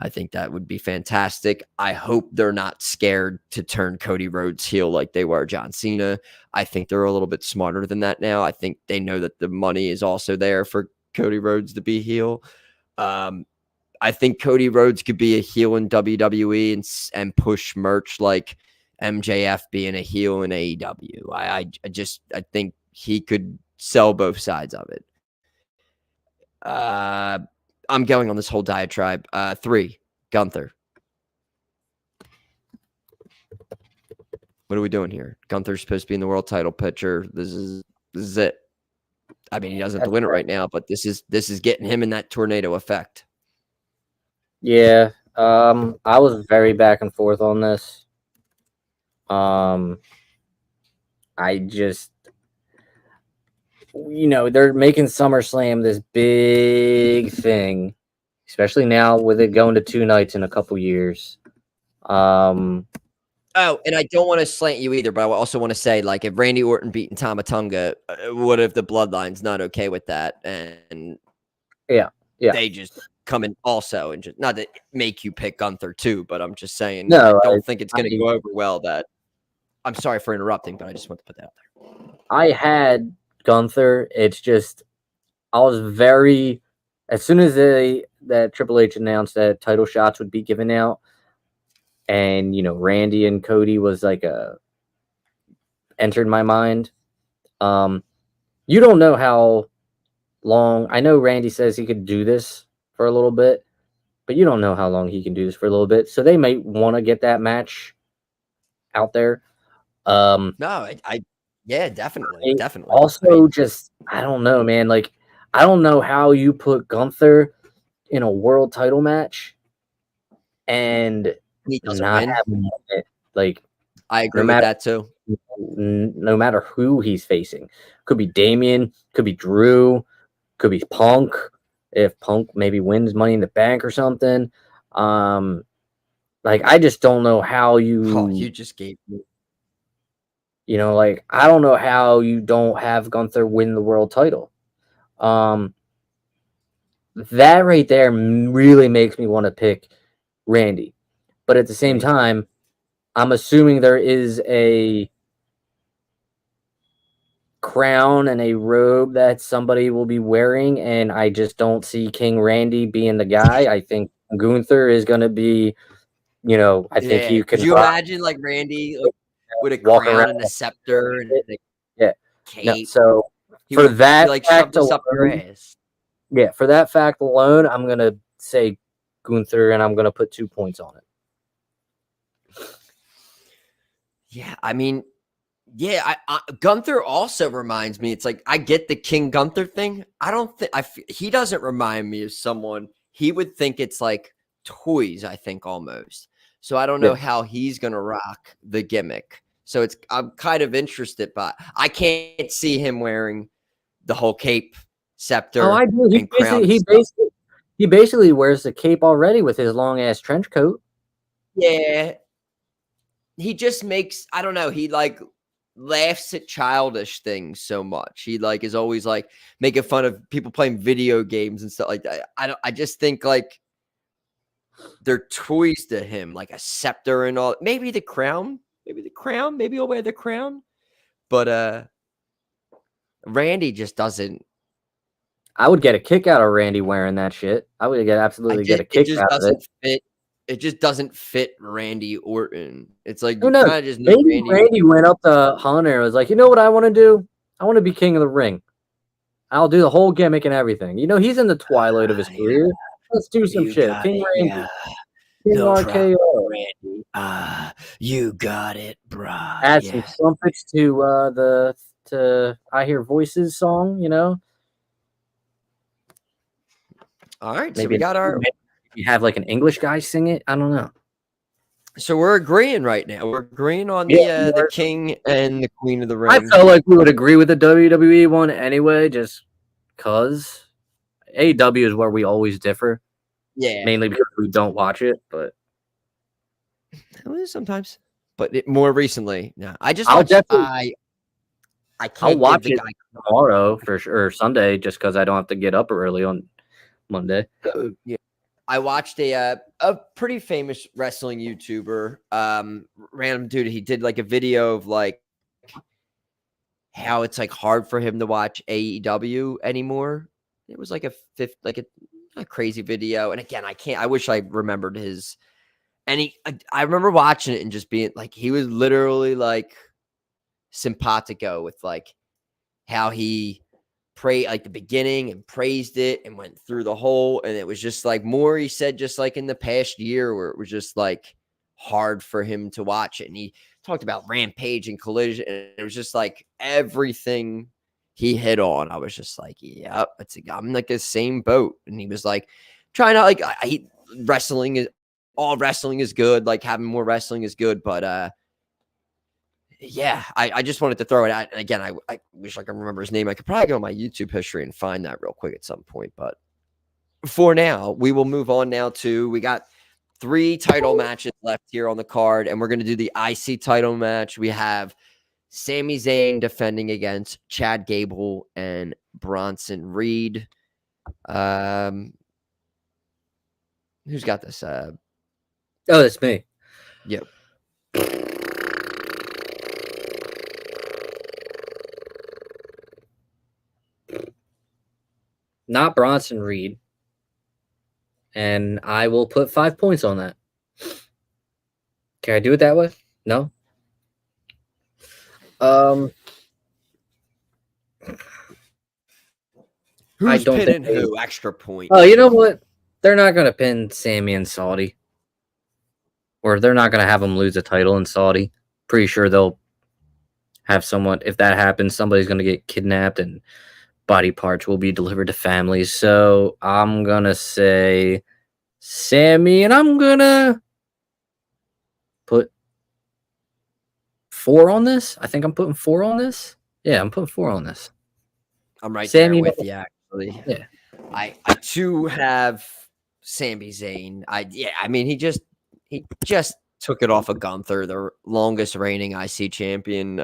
think that would be fantastic. I hope they're not scared to turn Cody Rhodes heel like they were John Cena. I think they're a little bit smarter than that now. I think they know that the money is also there for Cody Rhodes to be heel. I think Cody Rhodes could be a heel in WWE and push merch like MJF being a heel in AEW. I think he could sell both sides of it. I'm going on this whole diatribe. 3, Gunther. What are we doing here? Gunther's supposed to be in the world title picture. This is it. I mean, he doesn't have to win it right now, but this is getting him in that tornado effect. Yeah. I was very back and forth on this. I just, they're making SummerSlam this big thing, especially now with it going to 2 nights in a couple years. Oh, and I don't want to slant you either, but I also want to say, like, if Randy Orton beating Tama Tonga, what if the Bloodline's not okay with that? And they just come in also, and just not to make you pick Gunther too, but I'm just saying, no, I don't think it's going to go over well. That I'm sorry for interrupting, but I just want to put that out there. I had Gunther. It's just I was very, as soon as that Triple H announced that title shots would be given out, and Randy and Cody was like entered my mind. You don't know how long. I know Randy says he could do this for a little bit, but you don't know how long he can do this for a little bit. So they might want to get that match out there. No, yeah, definitely. Also, just I don't know, man. Like, I don't know how you put Gunther in a world title match and he doesn't not win. have him win it. Like, I agree with that too. No matter who he's facing, could be Damian, could be Drew, could be Punk. If Punk maybe wins Money in the Bank or something, like I just don't know how you. Oh, you just gave me. Like I don't know how you don't have Gunther win the world title. That right there really makes me want to pick Randy, but at the same time, I'm assuming there is a crown and a robe that somebody will be wearing, and I just don't see King Randy being the guy. I think Gunther is going to be, I think he Could can you imagine like Randy like, with a walk crown around. and a scepter and a Yeah. No, cape? so He for would that be like shove fact this up your alone, ass. yeah, for that fact alone, I'm going to say Gunther, and I'm going to put 2 points on it. Yeah, I mean, yeah, Gunther also reminds me. It's like I get the King Gunther thing. I don't think he doesn't remind me of someone. He would think it's like toys. I think almost. So I don't know how he's gonna rock the gimmick. So I'm kind of interested, but I can't see him wearing the whole cape, scepter, Oh, I do. and crown. He basically wears the cape already with his long ass trench coat. Yeah, he just makes. I don't know. He like laughs at childish things so much. He like is always like making fun of people playing video games and stuff like that. I just think like they're toys to him, like a scepter and all. Maybe the crown. Maybe he'll wear the crown. But Randy just doesn't. I would get a kick out of Randy wearing that shit. I would get a kick out of it. Fit. It just doesn't fit Randy Orton. It's like Who you knows? kind of just need Maybe Randy went up to Hunter and was like, you know what I want to do? I want to be king of the ring. I'll do the whole gimmick and everything. He's in the twilight of his career. Let's do some shit. King Randy. Yeah. King No RKO. Randy. You got it, bro. Add some trumpets to the I Hear Voices song, All right, Maybe so we got our. You have like an English guy sing it. I don't know. So we're agreeing right now. We're agreeing on the king and the queen of the ring. I felt like we would agree with the WWE one anyway, just because AEW is where we always differ. Yeah, mainly because we don't watch it, but sometimes. But more recently, no. I just I'll watched, definitely. I can't I'll watch give it the guy tomorrow for sure, or Sunday, just because I don't have to get up early on Monday. Yeah. I watched a pretty famous wrestling YouTuber, random dude. He did like a video of like how it's like hard for him to watch AEW anymore. It was like a crazy video. And again, I wish I remembered his. And I remember watching it and just being like, he was literally like simpatico with like how he prayed like the beginning and praised it and went through the whole. And it was just like more, he said, just like in the past year where it was just like hard for him to watch it. And he talked about Rampage and Collision. And it was just like everything he hit on. I was just like, yeah, I'm like the same boat. And he was like trying to like, wrestling is good. Like having more wrestling is good. But, yeah, I just wanted to throw it out. And again, I wish I could remember his name. I could probably go on my YouTube history and find that real quick at some point. But for now, we will move on now to, we got 3 title matches left here on the card. And we're going to do the IC title match. We have Sami Zayn defending against Chad Gable and Bronson Reed. Who's got this? Oh, it's me. Yep. Not Bronson Reed. And I will put 5 points on that. Can I do it that way? No? Who's pinning who? Extra point. Oh, you know what? They're not going to pin Sammy and Saudi. Or they're not going to have him lose a title in Saudi. Pretty sure they'll have someone, if that happens, somebody's going to get kidnapped and body parts will be delivered to families. So I'm going to say Sammy, and I'm going to put 4 on this. I think I'm putting 4 on this. Yeah, I'm putting 4 on this. I'm right Sammy there with you, actually. Yeah. I too have Sami Zayn. I mean, he just took it off of Gunther, the longest reigning IC champion.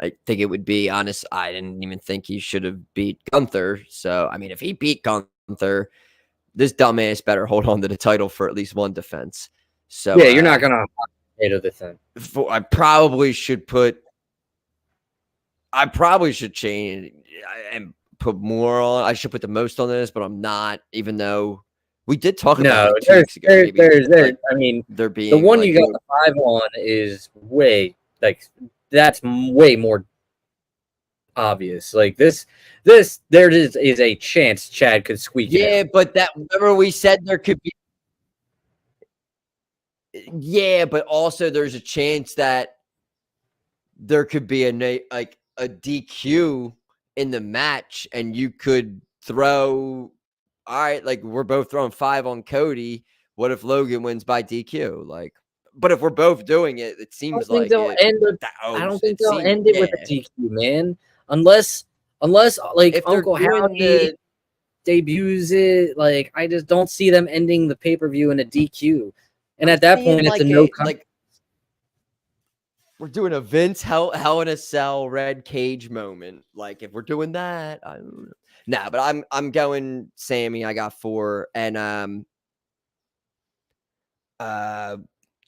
I think it would be honest. I didn't even think he should have beat Gunther. So, I mean, if he beat Gunther, this dumbass better hold on to the title for at least one defense. So Yeah, you're not gonna potato this thing. I probably should change and put more on. I should put the most on this, but I'm not, even though we did talk about No, it 2 weeks ago. Maybe there's. I mean, there being the one like, you got the 5 on is way that's way more obvious. Like this, there is a chance Chad could squeak it yeah, out. but that, remember we said there could be. Yeah, but also there's a chance that there could be a DQ in the match, and you could throw. All right, like we're both throwing 5 on Cody. What if Logan wins by DQ? Like, but if we're both doing it, it seems I like don't think they'll end it with a DQ, man. Unless like if they're Uncle doing Howdy debuts it, like I just don't see them ending the pay-per-view in a DQ. And at that point, it's a no like we're doing a Vince Hell in a Cell red cage moment. Like if we're doing that, I don't know. Nah, but I'm going Sammy. I got 4, and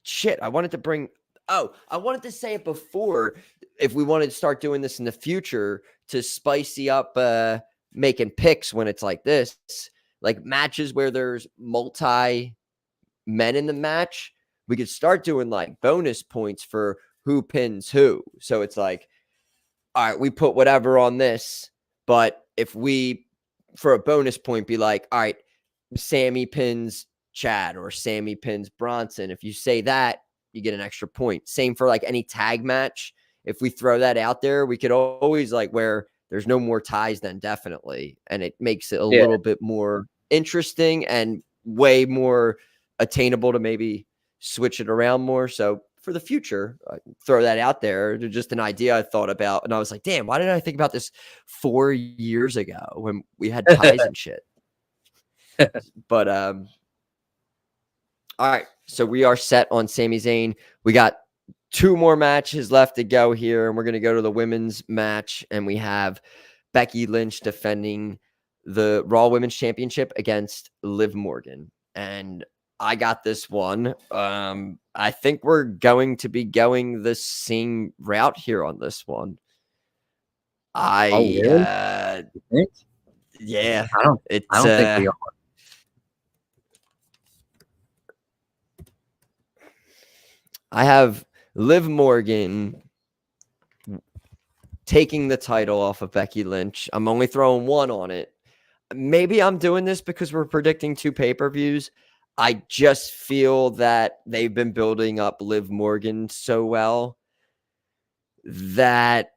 shit. I wanted to say it before. If we wanted to start doing this in the future to spicy up making picks when it's like this, like matches where there's multi men in the match, we could start doing like bonus points for who pins who. So it's like, all right, we put whatever on this, but if we, for a bonus point, be like, all right, Sammy pins Chad or Sammy pins Bronson. If you say that, you get an extra point. Same for like any tag match. If we throw that out there, we could always like where there's no more ties, then definitely. And it makes it a little bit more interesting and way more attainable to maybe switch it around more. So for the future, throw that out there. Just an idea I thought about. And I was like, damn, why didn't I think about this 4 years ago when we had ties and shit? But, all right. So we are set on Sami Zayn. We got 2 more matches left to go here. And we're going to go to the women's match. And we have Becky Lynch defending the Raw Women's Championship against Liv Morgan. And I got this one. I think we're going to be going the same route here on this one. Really? Yeah. I don't think we are. I have Liv Morgan taking the title off of Becky Lynch. I'm only throwing 1 on it. Maybe I'm doing this because we're predicting 2 pay-per-views. I just feel that they've been building up Liv Morgan so well that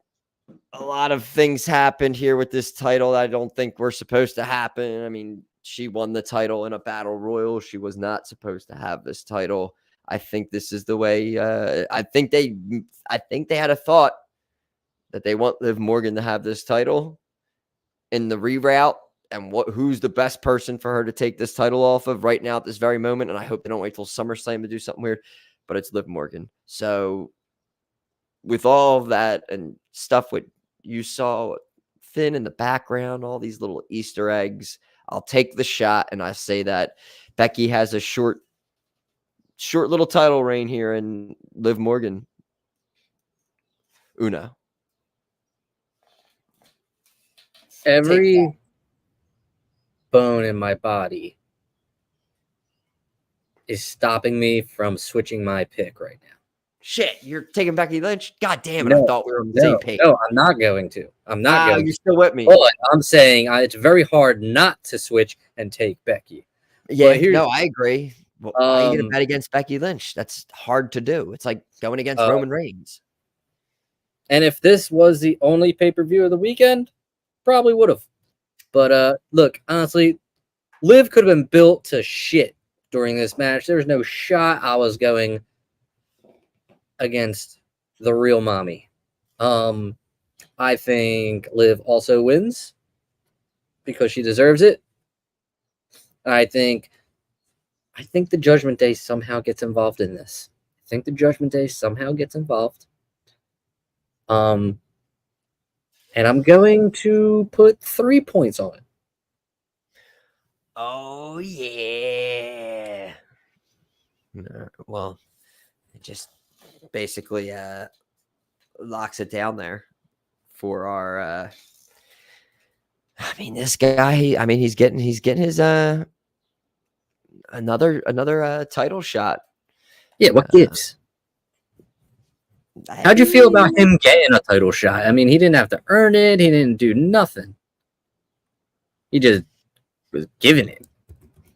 a lot of things happened here with this title that I don't think were supposed to happen. I mean, she won the title in a battle royal. She was not supposed to have this title. I think this is the way. I think they had a thought that they want Liv Morgan to have this title in the reroute, and who's the best person for her to take this title off of right now at this very moment. And I hope they don't wait till SummerSlam to do something weird, but it's Liv Morgan. So with all of that and stuff, what you saw Finn in the background, all these little Easter eggs, I'll take the shot. And I say that Becky has a short little title reign here, and Liv Morgan, Uno. Every bone in my body is stopping me from switching my pick right now. Shit, you're taking Becky Lynch? God damn it, I thought we were on the same page. No, I'm not going to. I'm not going You're still with me. But I'm saying it's very hard not to switch and take Becky. Yeah, no, I agree. Well, why are you going to bet against Becky Lynch? That's hard to do. It's like going against Roman Reigns. And if this was the only pay-per-view of the weekend, probably would have. But look, honestly, Liv could have been built to shit during this match. There was no shot I was going against the real mommy. I think Liv also wins because she deserves it. I think the Judgment Day somehow gets involved in this. And I'm going to put 3 points on it. Oh, yeah. Well, it just basically locks it down there for our. I mean, this guy. I mean, he's getting his another title shot. Yeah, what gives? How'd you feel about him getting a title shot? I mean, he didn't have to earn it. He didn't do nothing. He just was giving it.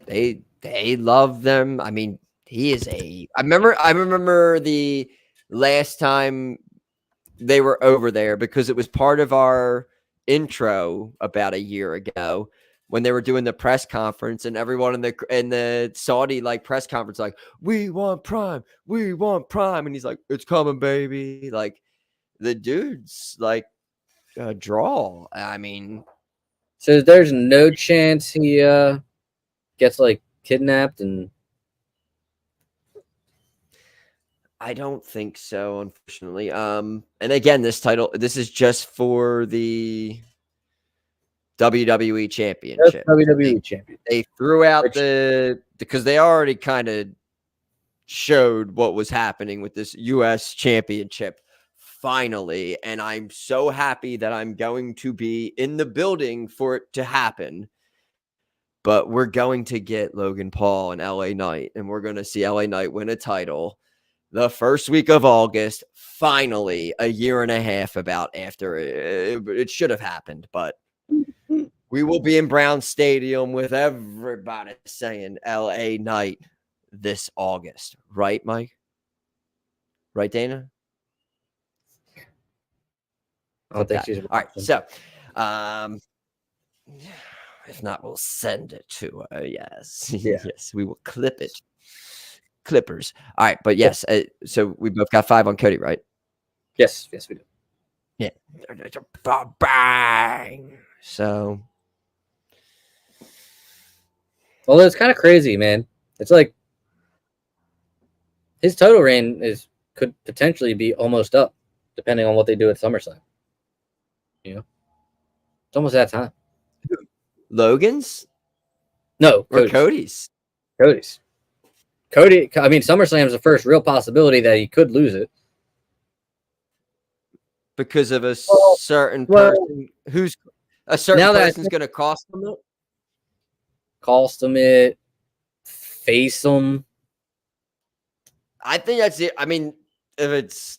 They love them. I mean, he is a. I remember the last time they were over there because it was part of our intro about a year ago when they were doing the press conference and everyone in the Saudi like press conference like, we want Prime, and he's like, it's coming, baby. Like the dude's like a draw. I mean, so there's no chance he gets like kidnapped and. I don't think so, unfortunately. And again, this is just for the WWE Championship. WWE Champion. They threw out because they already kind of showed what was happening with this US Championship finally, and I'm so happy that I'm going to be in the building for it to happen. But we're going to get Logan Paul and LA Knight, and we're going to see LA Knight win a title the first week of August, finally, a year and a half about after it should have happened. But we will be in Brown Stadium with everybody saying LA Knight this August. Right, Mike? Right, Dana? I don't think she's all right. So, if not, we'll send it to her. Yes. Yeah. Yes, we will clip it. Clippers. All right, but yes, so we both got 5 on Cody, right? Yes, we do. Yeah. Bang. So, well, it's kind of crazy, man. It's like his title reign could potentially be almost up, depending on what they do at SummerSlam. You know, it's almost that time. Logan's? No, or Cody's? Cody's. Cody, I mean, SummerSlam is the first real possibility that he could lose it. Because of a certain person who's a certain person's going to cost him it? Cost him it, face him. I think that's it. I mean, if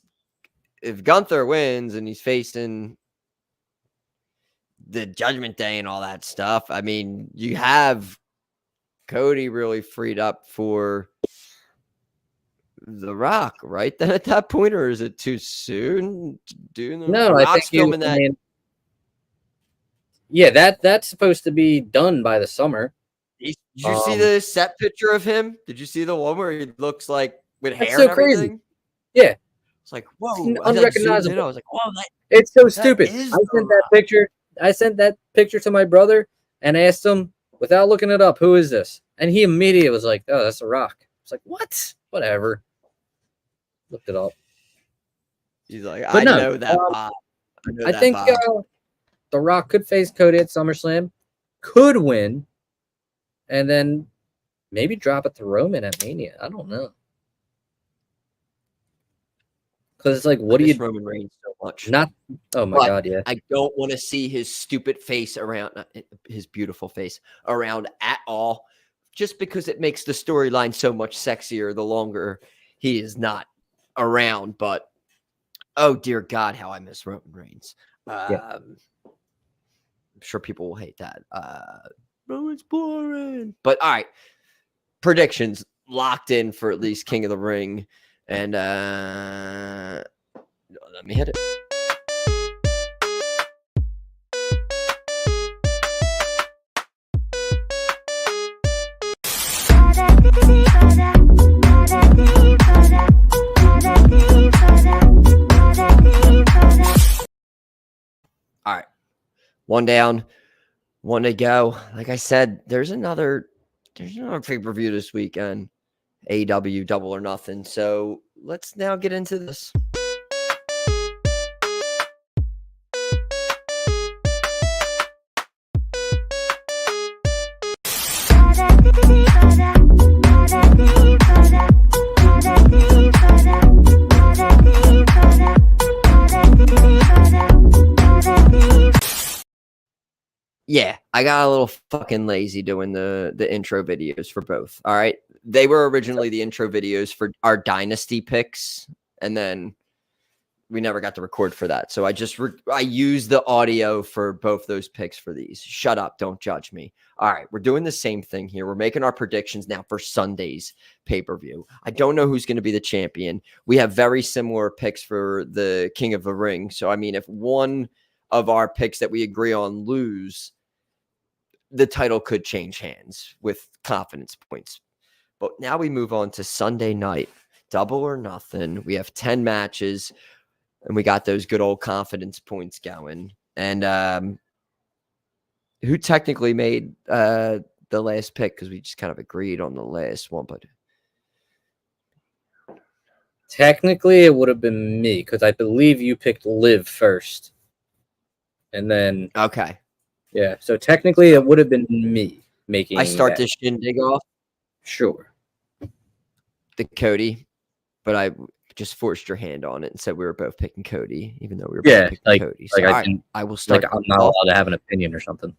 Gunther wins and he's facing the Judgment Day and all that stuff, I mean, you have Cody really freed up for The Rock, right? Then at that point, or is it too soon? No, I think filming that. I mean, yeah, that's supposed to be done by the summer. Did you see the set picture of him? Did you see the one where he looks like with hair so and everything? Crazy. Yeah, it's like whoa, unrecognizable. I was like, whoa, it's so stupid. I sent that picture to my brother and asked him without looking it up, who is this? And he immediately was like, oh, that's The Rock. It's like, what? Whatever. Looked it up. He's like, I know that. I think The Rock could face Cody at SummerSlam, could win, and then maybe drop it to Roman at Mania. I don't know. Because it's like, what do you Roman Reigns so much? Oh my God, yeah. I don't want to see his stupid face around, his beautiful face around at all, just because it makes the storyline so much sexier the longer he is not around. But oh dear God, how I miss Roman Reigns. I'm sure people will hate that. Roman's boring. But all right, predictions locked in for at least King of the Ring. And let me hit it. All right. One down, one to go. Like I said, there's another pay-per-view this weekend. AEW Double or Nothing. So let's now get into this. Yeah, I got a little fucking lazy doing the intro videos for both. All right. They were originally the intro videos for our dynasty picks, and then we never got to record for that. So I used the audio for both those picks for these. Shut up, don't judge me. All right, we're doing the same thing here. We're making our predictions now for Sunday's pay-per-view. I don't know who's going to be the champion. We have very similar picks for the King of the Ring. So I mean, if one of our picks that we agree on lose, the title could change hands with confidence points. But now we move on to Sunday night, Double or Nothing. We have 10 matches, and we got those good old confidence points going. And who technically made the last pick? Because we just kind of agreed on the last one. But Technically, it would have been me because I believe you picked Liv first. And then, okay, yeah. So technically, it would have been me making. I start that. this shindig off. Sure. The Cody, but I just forced your hand on it and said we were both picking Cody, even though we were both picking Cody. So like I will start. Like I'm not allowed to have an opinion or something.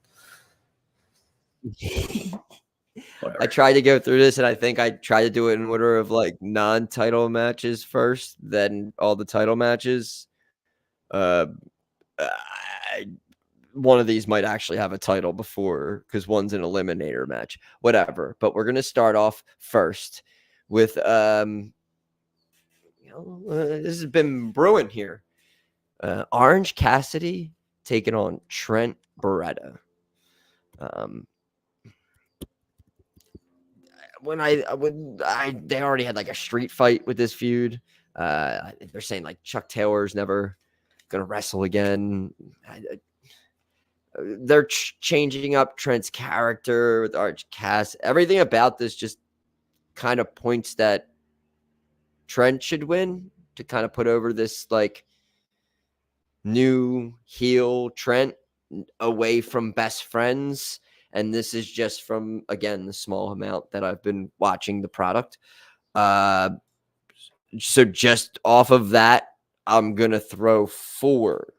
I tried to go through this, and I think I tried to do it in order of like non-title matches first, then all the title matches. One of these might actually have a title before, because one's an eliminator match, whatever. But we're gonna start off first with this has been brewing here. Orange Cassidy taking on Trent Beretta. They already had like a street fight with this feud. They're saying like Chuck Taylor's never gonna wrestle again. They're changing up Trent's character with Orange Cass. Everything about this just kind of points that Trent should win to kind of put over this like new heel Trent away from best friends. And this is just from, again, the small amount that I've been watching the product. So just off of that, I'm going to throw 4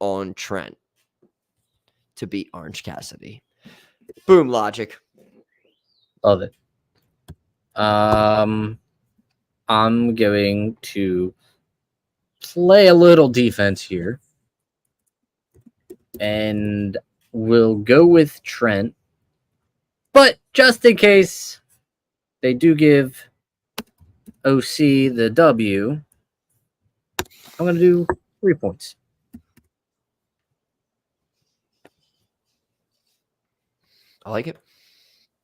on Trent to beat Orange Cassidy. Boom, logic. Love it. I'm going to play a little defense here. And we'll go with Trent. But just in case they do give OC the W, I'm going to do 3 points. I like it.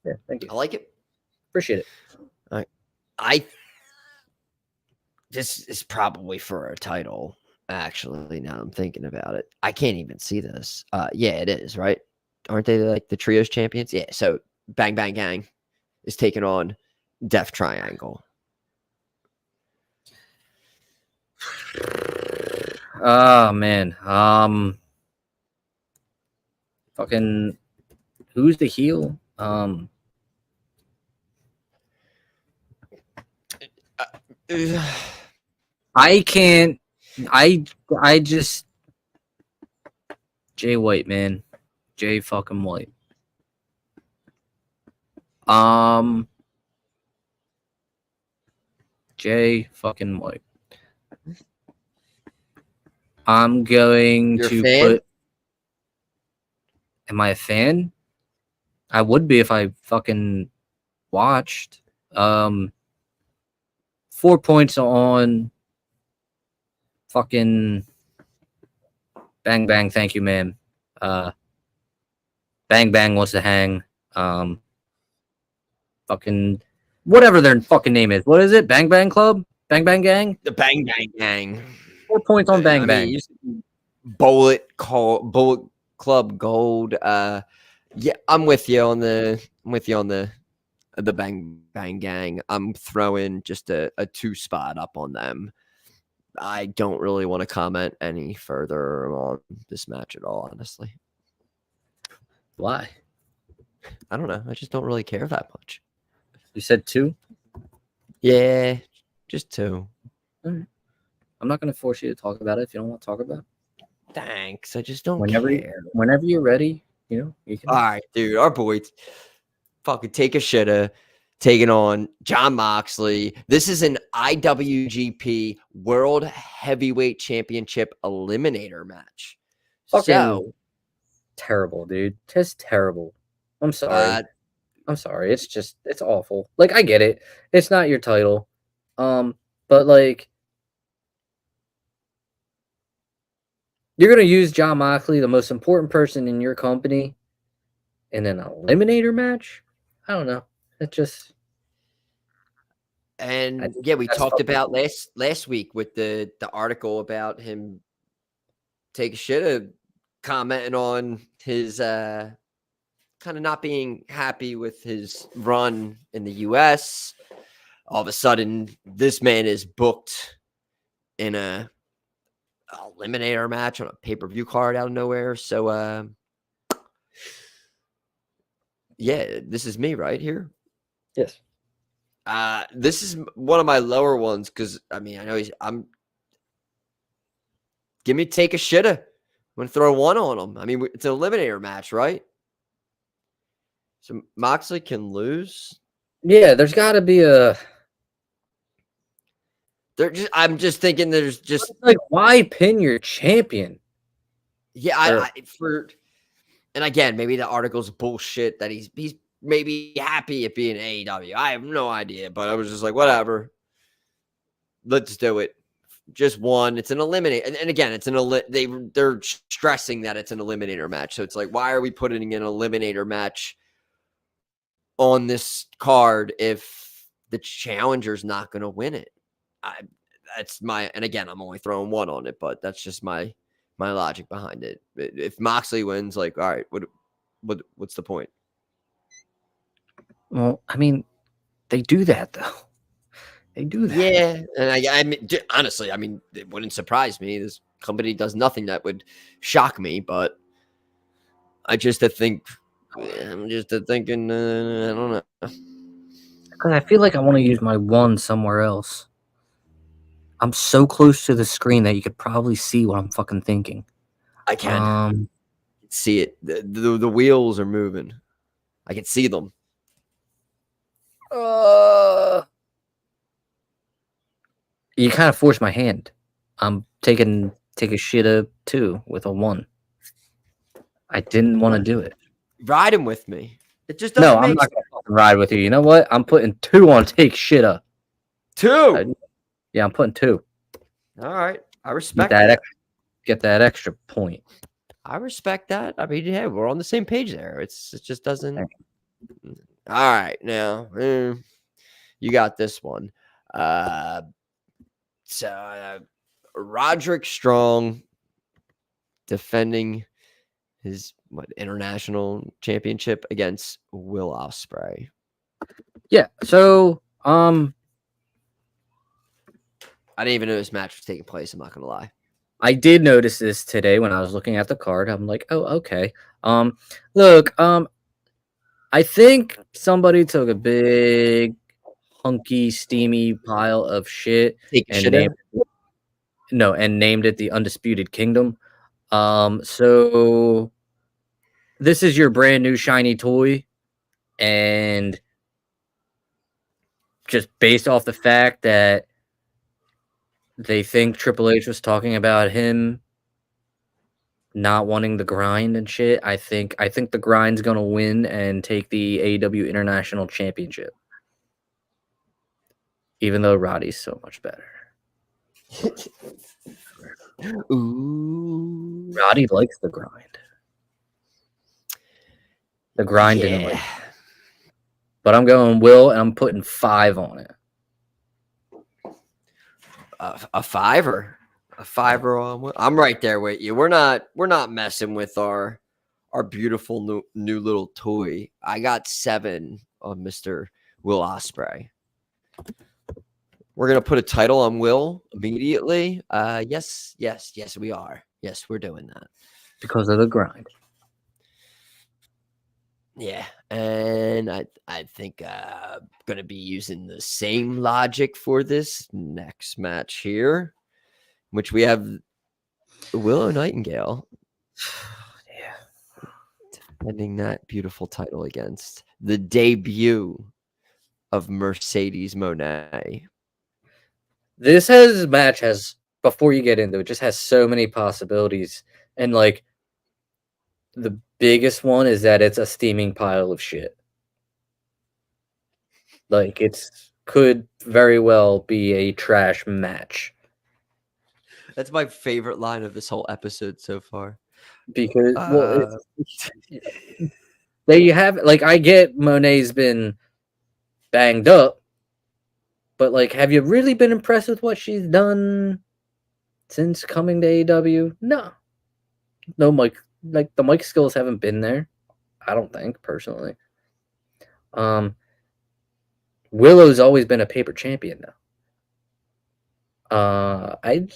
Yeah, thank you. I like it. Appreciate it. All right. This is probably for a title, actually, now I'm thinking about it. I can't even see this. Yeah, it is, right? Aren't they like the trios champions? Yeah, so Bang Bang Gang is taking on Death Triangle. Oh man. Fucking who's the heel? I can't. I just Jay White, man. Jay fucking White. Jay fucking White. I'm going You're to a fan? put. Am I a fan? I would be if I fucking watched. 4 points on fucking Bang Bang. Thank you, ma'am. Bang Bang wants to hang. Fucking whatever their fucking name is. What is it? Bang Bang Club? Bang Bang Gang? The Bang Bang Gang. 4 points on Bang Bang. Bullet Club Gold. Yeah, I'm with you on the Bang Bang Gang. I'm throwing just a 2 spot up on them. I don't really want to comment any further on this match at all, honestly. Why? I don't know. I just don't really care that much. You said 2? Yeah, just 2. All right. I'm not going to force you to talk about it if you don't want to talk about it. Thanks. I just don't Whenever care. you're ready, You know, you can. All right, dude. Our boy fucking take a shitter, taking on Jon Moxley. This is an IWGP World Heavyweight Championship eliminator match. Fucking So, terrible, dude. Just terrible. I'm sorry. uh, I'm sorry. It's awful. Like, I get it. It's not your title. But like, you're gonna use Jon Moxley, the most important person in your company, in an eliminator match? I don't know. It just and yeah, we that's talked fucking about last week with the article about him take a shit commenting on his kind of not being happy with his run in the US. All of a sudden, this man is booked in a eliminator match on a pay-per-view card out of nowhere. So yeah, this is me right here. yes. This is one of my lower ones because I mean I know give me take a shitter. I'm gonna throw one on him. I mean it's an eliminator match, right? So Moxley can lose. Yeah, there's gotta be a I'm just thinking there's just like, why pin your champion? yeah, and again, maybe the article's bullshit that he's maybe happy at being AEW. I have no idea, but I was just like, whatever. Let's do it. Just one. It's an eliminate, and again, it's they're stressing that it's an eliminator match. So it's like, why are we putting an eliminator match on this card if the challenger's not going to win it? And again, I'm only throwing one on it, but that's just my logic behind it. If Moxley wins, like, all right, what's the point? Well, I mean, they do that though. They do that. Yeah, and I mean, honestly, I mean, it wouldn't surprise me. This company does nothing that would shock me, but I'm just thinking, I don't know. Because I feel like I want to use my one somewhere else. I'm so close to the screen that you could probably see what I'm fucking thinking. I can see it. The wheels are moving. I can see them. You kind of forced my hand. I'm take a shit too with a 1. I didn't want to do it. Ride him with me. It just doesn't No, I'm make not gonna fucking ride with you. You know what? I'm putting 2 on take shit up. 2. Yeah, I'm putting 2. All right, I respect Get that. Get that extra point. I respect that. I mean, yeah, we're on the same page there. It just doesn't. All right, now you got this one. So Roderick Strong defending his international championship against Will Ospreay. Yeah. So I didn't even know this match was taking place. I'm not gonna lie. I did notice this today when I was looking at the card. I'm like, oh, okay. Look, I think somebody took a big, hunky, steamy pile of shit and named it the Undisputed Kingdom. So this is your brand new shiny toy, and just based off the fact that they think Triple H was talking about him not wanting the grind and shit. I think the grind's gonna win and take the AEW International Championship. Even though Roddy's so much better. Ooh. Roddy likes the grind. The grind didn't like it. But I'm going Will, and I'm putting 5 on it. A 5 or a 5 on. I'm right there with you. We're not messing with our beautiful new little toy. I got 7 on Mr. Will Ospreay. We're gonna put a title on Will immediately. Yes, we are. Yes, we're doing that Because of the grind. Yeah, and I think I'm gonna be using the same logic for this next match here, which we have Willow Nightingale. defending that beautiful title against the debut of Mercedes Moné. This match has, before you get into it, just has so many possibilities. And like the biggest one is that it's a steaming pile of shit. Like could very well be a trash match. That's my favorite line of this whole episode so far. Because there you have it. Like, I get Monet's been banged up, but like, have you really been impressed with what she's done since coming to AEW? No, Mike. Like, the mic skills haven't been there. I don't think, personally. Willow's always been a paper champion though. I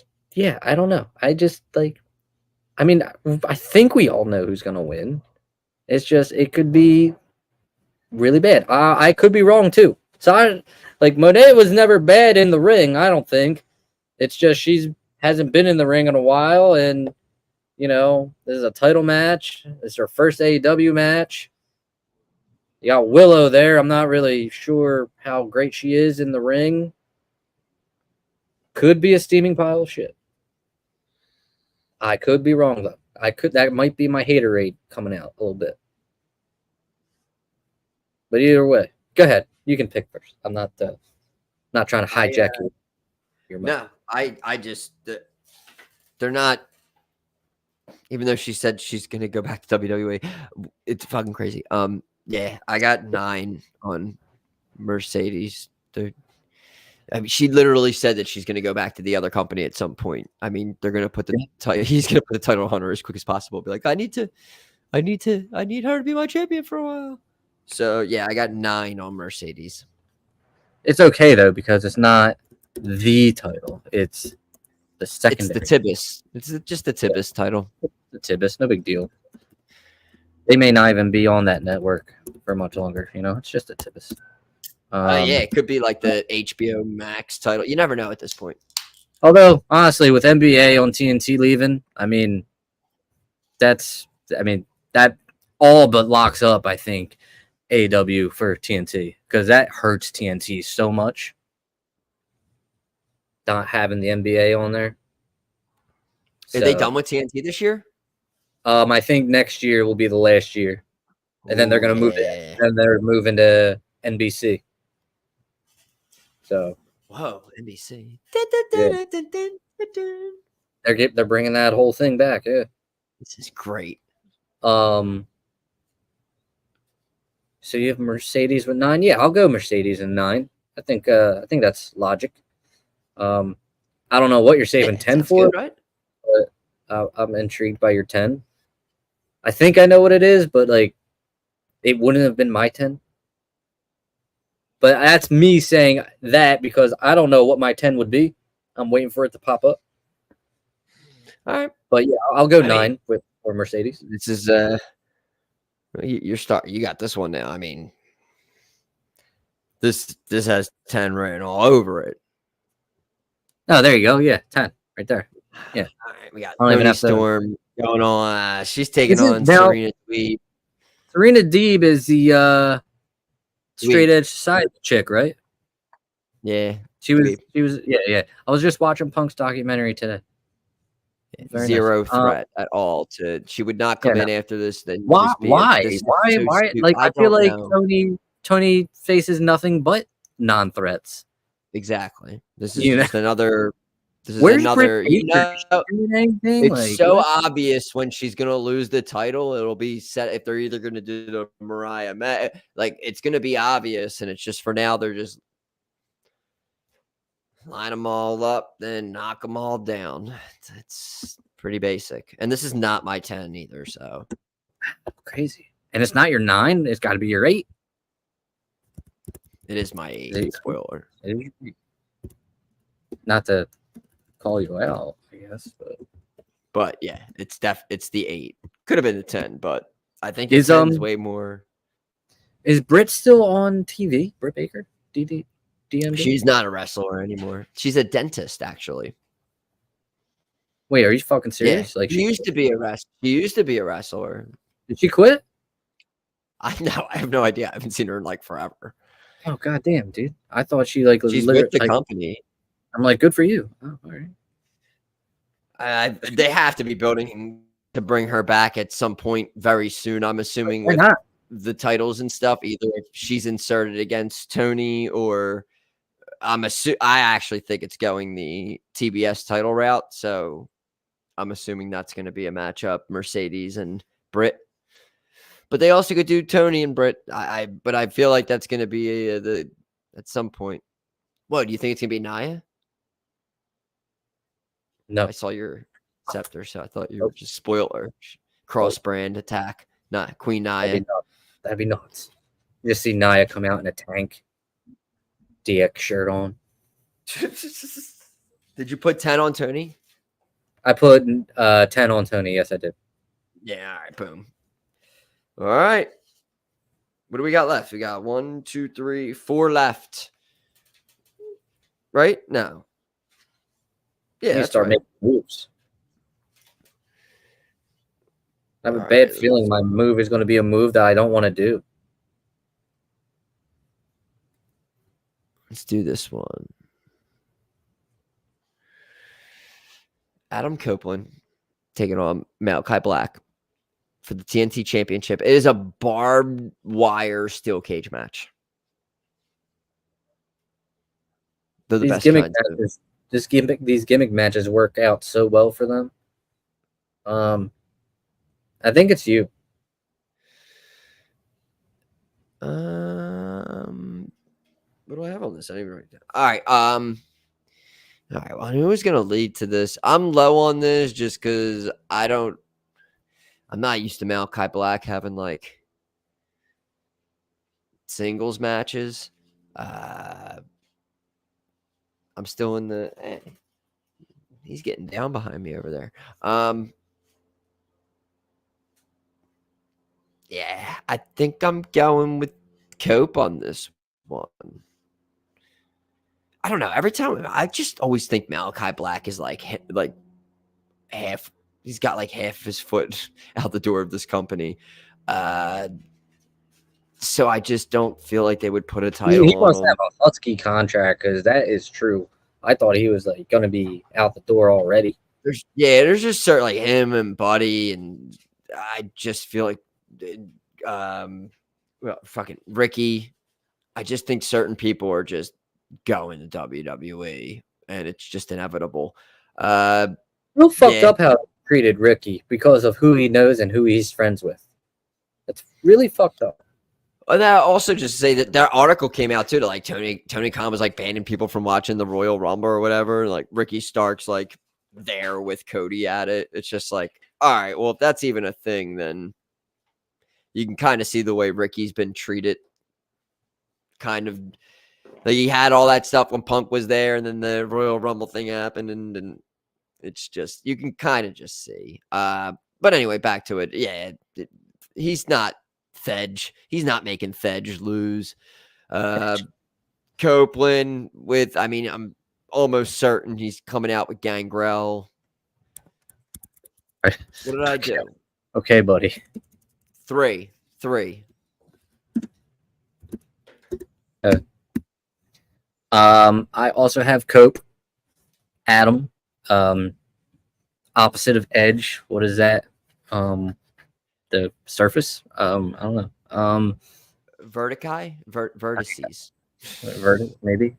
don't know. I mean, I think we all know who's gonna win. It's just, it could be really bad. I could be wrong too. So Monet was never bad in the ring, I don't think. It's just she hasn't been in the ring in a while, and this is a title match. This is her first AEW match. You got Willow there. I'm not really sure how great she is in the ring. Could be a steaming pile of shit. I could be wrong though. That might be my haterade coming out a little bit. But either way, go ahead. You can pick first. I'm not trying to hijack your mic. No, I just they're not. Even though she said she's gonna go back to WWE, it's fucking crazy. Yeah, I got 9 on Mercedes. I mean, she literally said that she's gonna go back to the other company at some point. I mean, they're gonna put he's gonna put the title on her as quick as possible. Be like, I need her to be my champion for a while. So yeah, I got 9 on Mercedes. It's okay though, because it's not the title. It's the secondary. It's the Tibbs. It's just the Tibbs title. The Tibbs, no big deal. They may not even be on that network for much longer. It's just a Tibbs. Yeah, it could be like the HBO Max title. You never know at this point. Although, honestly, with NBA on TNT leaving, that all but locks up, I think, AEW for TNT, because that hurts TNT so much. Not having the NBA on there. Are they done with TNT this year? I think next year will be the last year, and then they're going to move it, and they're moving to NBC. So, whoa, NBC. Yeah. They're bringing that whole thing back. Yeah, this is great. So you have Mercedes with 9. Yeah, I'll go Mercedes and 9. I think that's logic. I don't know what you're saving 10 for, good, right? But I'm intrigued by your 10. I think I know what it is, but it wouldn't have been my 10. But that's me saying that because I don't know what my 10 would be. I'm waiting for it to pop up. All right, but yeah, I'll go 9 for Mercedes. This is you got this one now. I mean, this has 10 written all over it. Oh, there you go. Yeah, 10 right there. Yeah. All right, we got Toni Storm going on. She's taking on Serena Deeb. Serena Deeb is the straight edge side chick, right? Yeah. She was yeah. I was just watching Punk's documentary today. Zero threat at all. She would not come in after this. Then why? Why? Like, I feel like Toni faces nothing but non-threats. Exactly. This is just another. This is Where's another. Anything? It's so obvious when she's gonna lose the title. It'll be set if they're either gonna do the Mariah. It's gonna be obvious, and it's just for now. They're just line them all up, then knock them all down. It's pretty basic. And this is not my 10 either. So crazy. And it's not your 9. It's got to be your 8. It is my 8. Spoiler. Not to call you out, I guess, but yeah, it's the 8. Could have been the 10, but I think it's way more. Is Britt still on TV? Britt Baker, DMD? She's not a wrestler anymore. She's a dentist, actually. Wait, are you fucking serious? Yeah, she used to be a wrestler. Did she quit? I know. I have no idea. I haven't seen her in like forever. Oh goddamn, dude! I thought she like She's literally. with the Like, company. I'm like, good for you. Oh, all right. They have to be building to bring her back at some point very soon. I'm assuming Why with not? the titles and stuff, either if she's inserted against Tony or I actually think it's going the TBS title route. So I'm assuming that's going to be a matchup, Mercedes and Britt. But they also could do Tony and Britt. But I feel like that's going to be at some point. What do you think it's going to be, Nia? No. I saw your scepter, so I thought you were just spoiler cross brand attack. Not Queen Nia. That'd be nuts. You just see Nia come out in a tank, DX shirt on. Did you put 10 on Tony? I put 10 on Tony. Yes, I did. Yeah, all right, boom. All right. What do we got left? We got 1, 2, 3, 4 left. Right? No. Yeah, You that's start right. making moves. I have a All bad right. feeling my move is going to be a move that I don't want to do. Let's do this one. Adam Copeland taking on Malachi Black for the TNT Championship. It is a barbed wire steel cage match. They're the These best gimmick kinds of- matches, these gimmick matches work out so well for them. I think it's you. What do I have on this? I didn't even write it down. All right. All right. Well, who's gonna lead to this? I'm low on this just because I'm not used to Malachi Black having like singles matches. I'm still in the. He's getting down behind me over there. Yeah, I think I'm going with Cope on this one. I don't know. Every time I just always think Malachi Black is like half. He's got like half of his foot out the door of this company. So I just don't feel like they would put a title He on must him. have a Husky contract because that is true. I thought he was like going to be out the door already. There's just certain like him and Buddy, and I just feel like, fucking Ricky. I just think certain people are just going to WWE, and it's just inevitable. Real fucked up how he treated Ricky because of who he knows and who he's friends with. That's really fucked up. And I also just say that their article came out too, to like Tony Khan was like banning people from watching the Royal Rumble or whatever. Like Ricky Stark's like there with Cody at it. It's just like, all right, well, if that's even a thing, then you can kind of see the way Ricky's been treated. Kind of like he had all that stuff when Punk was there, and then the Royal Rumble thing happened, and it's just you can kind of just see. But anyway, back to it. Yeah, he's not Fedge. He's not making Fedge lose. Copeland I'm almost certain he's coming out with Gangrel. What did I do? Okay, buddy. Three. I also have Cope, Adam, opposite of Edge. What is that? The surface? I don't know. Vertices. Maybe.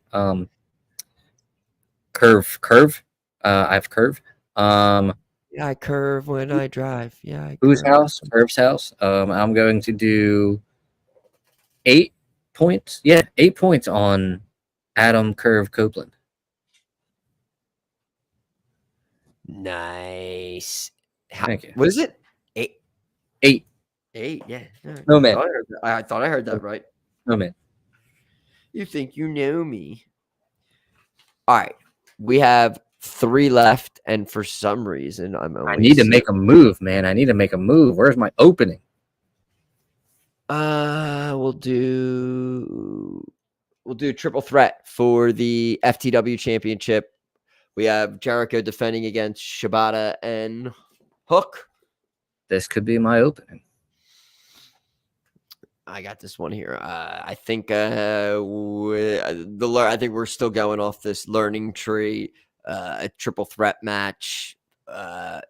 Curve. I have Curve. Yeah, I curve when I drive. Yeah. Whose house? Curve's house. I'm going to do 8 points. Yeah, 8 points on Adam Curve Copeland. Nice. Thank you. What is it? 8. 8. 8. Yeah. No, man. I thought I heard that right. No, man. You think you know me? All right. We have 3 left, and for some reason, I need to make a move, man. I need to make a move. Where's my opening? We'll do triple threat for the FTW championship. We have Jericho defending against Shibata and Hook. This could be my opening. I got this one here. I think I think we're still going off this learning tree. A triple threat match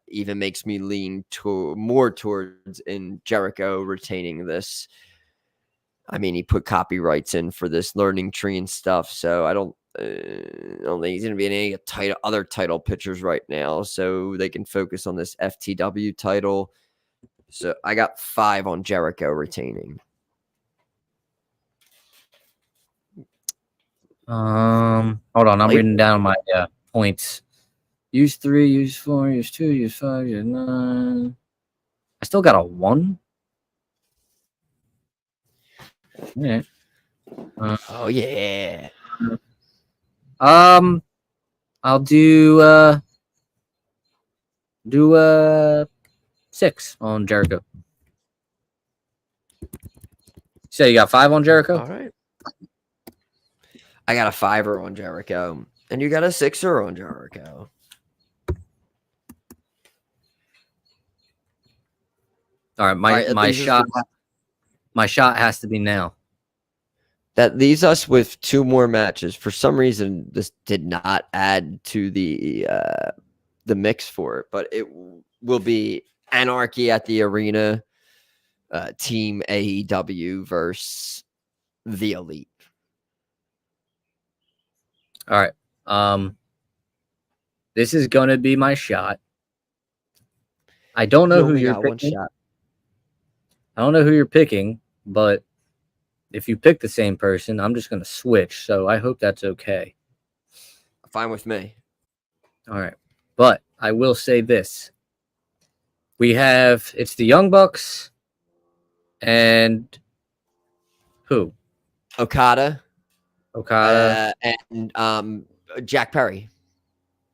even makes me lean more towards in Jericho retaining this. I mean, he put copyrights in for this learning tree and stuff, so I don't think he's going to be in any other title pictures right now, so they can focus on this FTW title. So I got 5 on Jericho retaining. Hold on, I'm reading down my points. Use 3, use 4, use 2, use 5, use 9. I still got a 1. Yeah. Oh yeah. I'll do 6 on Jericho. So you got 5 on Jericho? All right. I got a 5er on Jericho, and you got a 6er on Jericho. All right, my shot has to be now. That leaves us with 2 more matches. For some reason, this did not add to the mix for it, but it will be Anarchy at the Arena, Team AEW versus the Elite. All right. This is gonna be my shot. I don't know who you're picking. I don't know who you're picking, but if you pick the same person, I'm just gonna switch. So I hope that's okay. Fine with me. All right. But I will say this. It's the Young Bucks and who? Okada. And Jack Perry.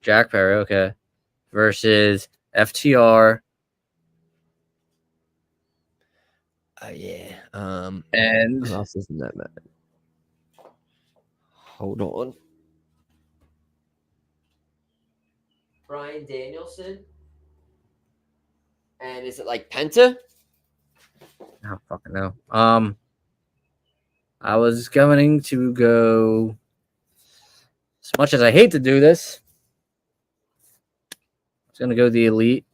Jack Perry, okay. Versus FTR. Yeah. And who else is in that match? Hold on. Bryan Danielson. And is it like Penta? I don't fucking know. I was going to go, as much as I hate to do this, I was going to go the Elite.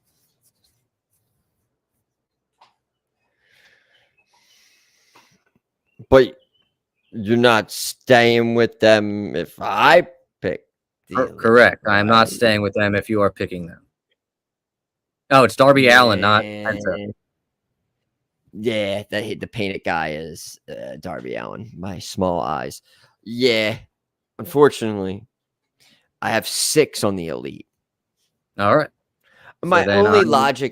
But you're not staying with them if I pick. Correct. I am not staying with them if you are picking them. Oh, it's Darby Allin, not Penta. Yeah, the painted guy is Darby Allin. My small eyes. Yeah, unfortunately, I have 6 on the Elite. All right. My only logic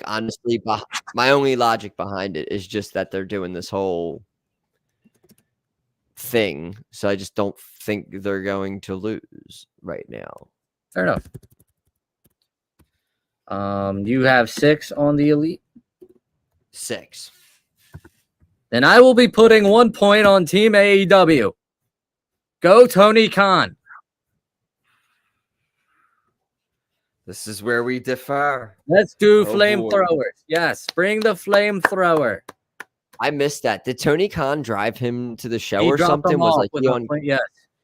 behind it is just that they're doing this whole thing, so I just don't think they're going to lose right now. Fair enough. You have 6 on the Elite? 6. Then I will be putting 1 point on Team AEW. Go Tony Khan. This is where we differ. Let's do flamethrowers. Yes, bring the flamethrower. I missed that. Did Tony Khan drive him to the show He or something? Yes,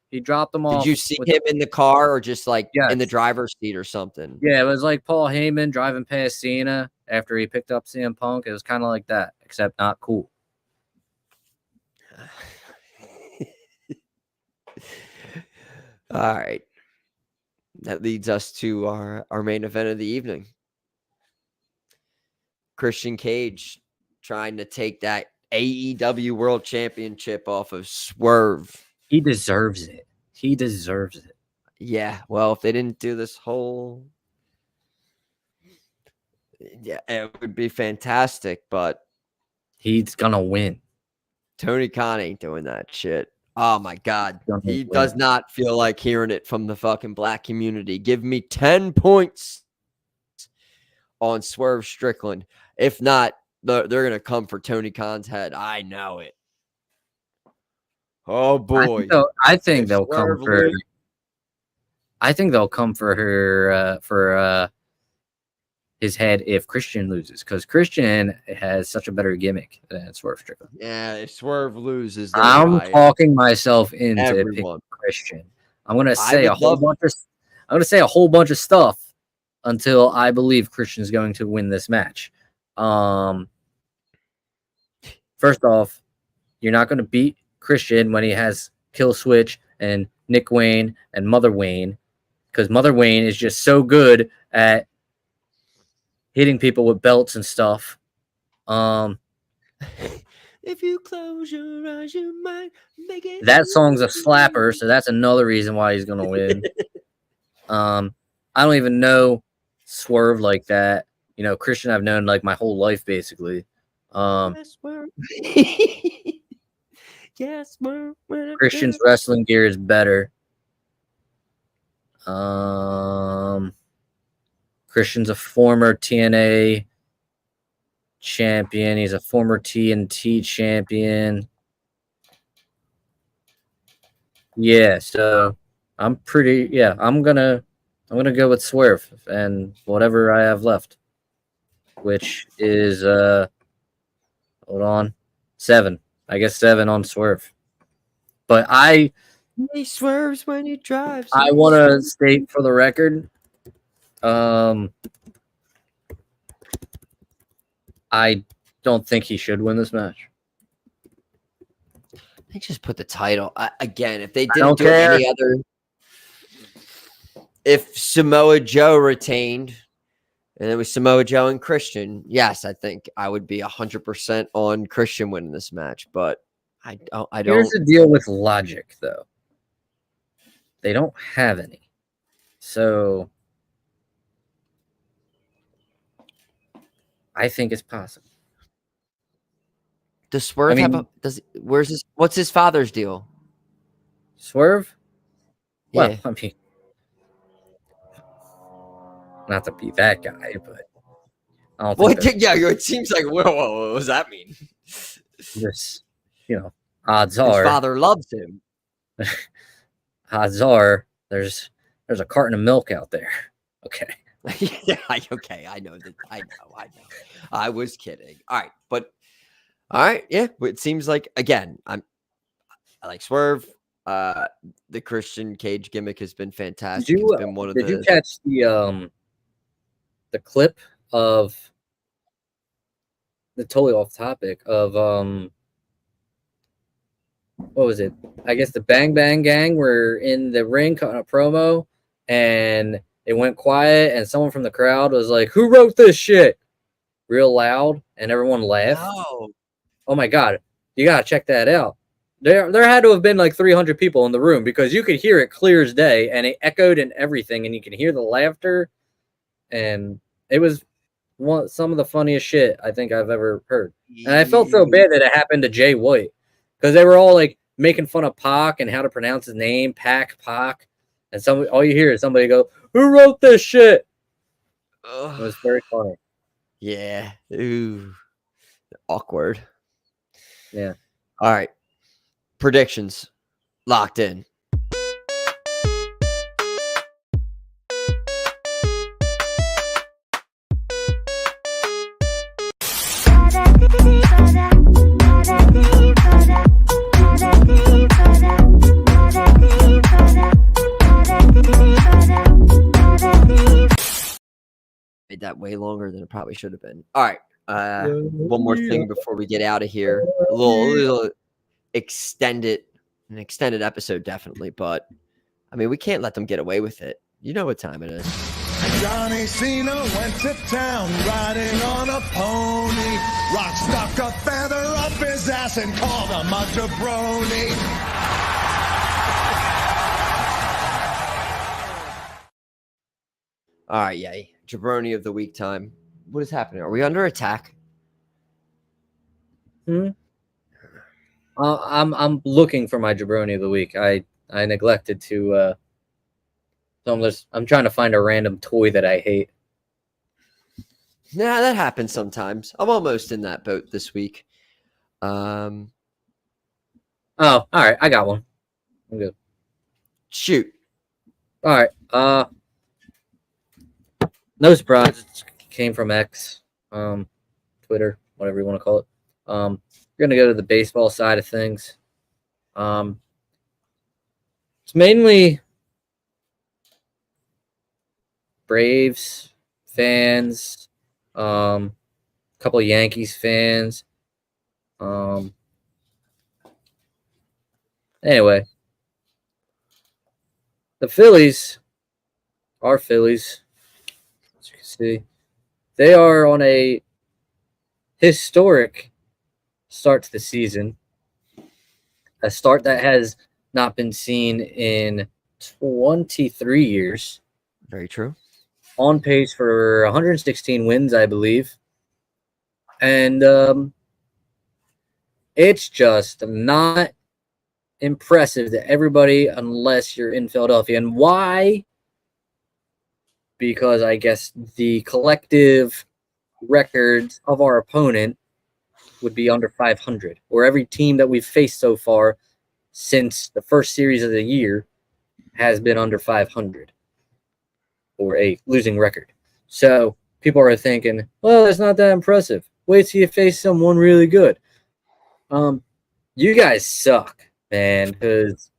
he dropped them off. Did you see him in the car or just like in the driver's seat or something? Yeah, it was like Paul Heyman driving past Cena after he picked up CM Punk. It was kind of like that, except not cool. All right. That leads us to our main event of the evening. Christian Cage trying to take that AEW World Championship off of Swerve. He deserves it. He deserves it. Yeah, well, if they didn't do this whole... Yeah, it would be fantastic, but... He's gonna win. Tony Khan ain't doing that shit. Oh my God. He does not feel like hearing it from the fucking black community. Give me 10 points on Swerve Strickland. If not, they're going to come for Tony Khan's head. I know it. Oh boy. I think they'll come for... I think they'll come for her, for his head if Christian loses, because Christian has such a better gimmick than Swerve Strickland. Yeah, if Swerve loses, then I'm talking myself into everyone. picking Christian. I'm gonna I say would a whole love- bunch of I'm gonna say a whole bunch of stuff until I believe Christian's going to win this match. First off, you're not gonna beat Christian when he has Kill Switch and Nick Wayne and Mother Wayne, because Mother Wayne is just so good at hitting people with belts and stuff. If you close your eyes, you might make it. That song's a slapper, so that's another reason why he's gonna win. I don't even know Swerve like that. You know, Christian I've known like my whole life basically. Yes, Swerve. Yes, Swerve. Christian's wrestling gear is better. Christian's a former TNA champion. He's a former TNT champion. Yeah, so I'm gonna go with Swerve and whatever I have left, which is hold on, 7. I guess 7 on Swerve. But He swerves when he drives. I want to state for the record, I don't think he should win this match. They just put the title again. If they don't didn't do care. any other, if Samoa Joe retained, and it was Samoa Joe and Christian, yes, I think I would be 100% on Christian winning this match. But I don't. Here's the deal with logic, though. They don't have any, so I think it's possible. Does Swerve I have mean- a? What's his father's deal? Swerve? Well, Yeah. I mean, not to be that guy, but I don't think What? there's Yeah, it seems like. What does that mean? this, odds His are, father loves him. odds are there's a carton of milk out there. Okay. Yeah, okay, I know that. I know. I was kidding. All right, but all right, yeah. But it seems like again, I like Swerve. The Christian Cage gimmick has been fantastic. Did you It's been one of did you catch the clip of the totally off topic of what was it? I guess the Bang Bang Gang were in the ring cutting a promo, and it went quiet, and someone from the crowd was like, "Who wrote this shit?" Real loud, and everyone laughed. No. Oh my god, you gotta check that out. There had to have been like 300 people in the room because you could hear it clear as day, and it echoed and everything, and you can hear the laughter, and it was some of the funniest shit I think I've ever heard. And I felt so bad that it happened to Jay White because they were all like making fun of Pac and how to pronounce his name, Pac, and all you hear is somebody go, "Who wrote this shit?" It was very funny. Yeah. Ooh. Awkward. Yeah. All right. Predictions locked in. Made that way longer than it probably should have been. All right. One more thing before we get out of here. A little an extended episode, definitely, but I mean, we can't let them get away with it. You know what time it is. Johnny Cena went to town riding on a pony. Rock stuck a feather up his ass and called him a jaBROni. All right, yay. jaBROni of the week time. What is happening? Are we under attack? I'm looking for my jaBROni of the week. I neglected to. So I'm trying to find a random toy that I hate. Nah, that happens sometimes. I'm almost in that boat this week. Oh, all right. I got one. I'm good. Shoot. All right. No surprise. It's came from X, Twitter, whatever you want to call it. We're going to go to the baseball side of things. It's mainly Braves fans, couple of Yankees fans. Anyway, the Phillies, our Phillies, as you can see, they are on a historic start to the season. A start that has not been seen in 23 years. Very true. On pace for 116 wins, I believe. And it's just not impressive to everybody unless you're in Philadelphia. And why? Because I guess the collective records of our opponent would be under 500, or every team that we've faced so far since the first series of the year has been under 500 or a losing record. So people are thinking, well, that's not that impressive. Wait till you face someone really good. You guys suck, man, because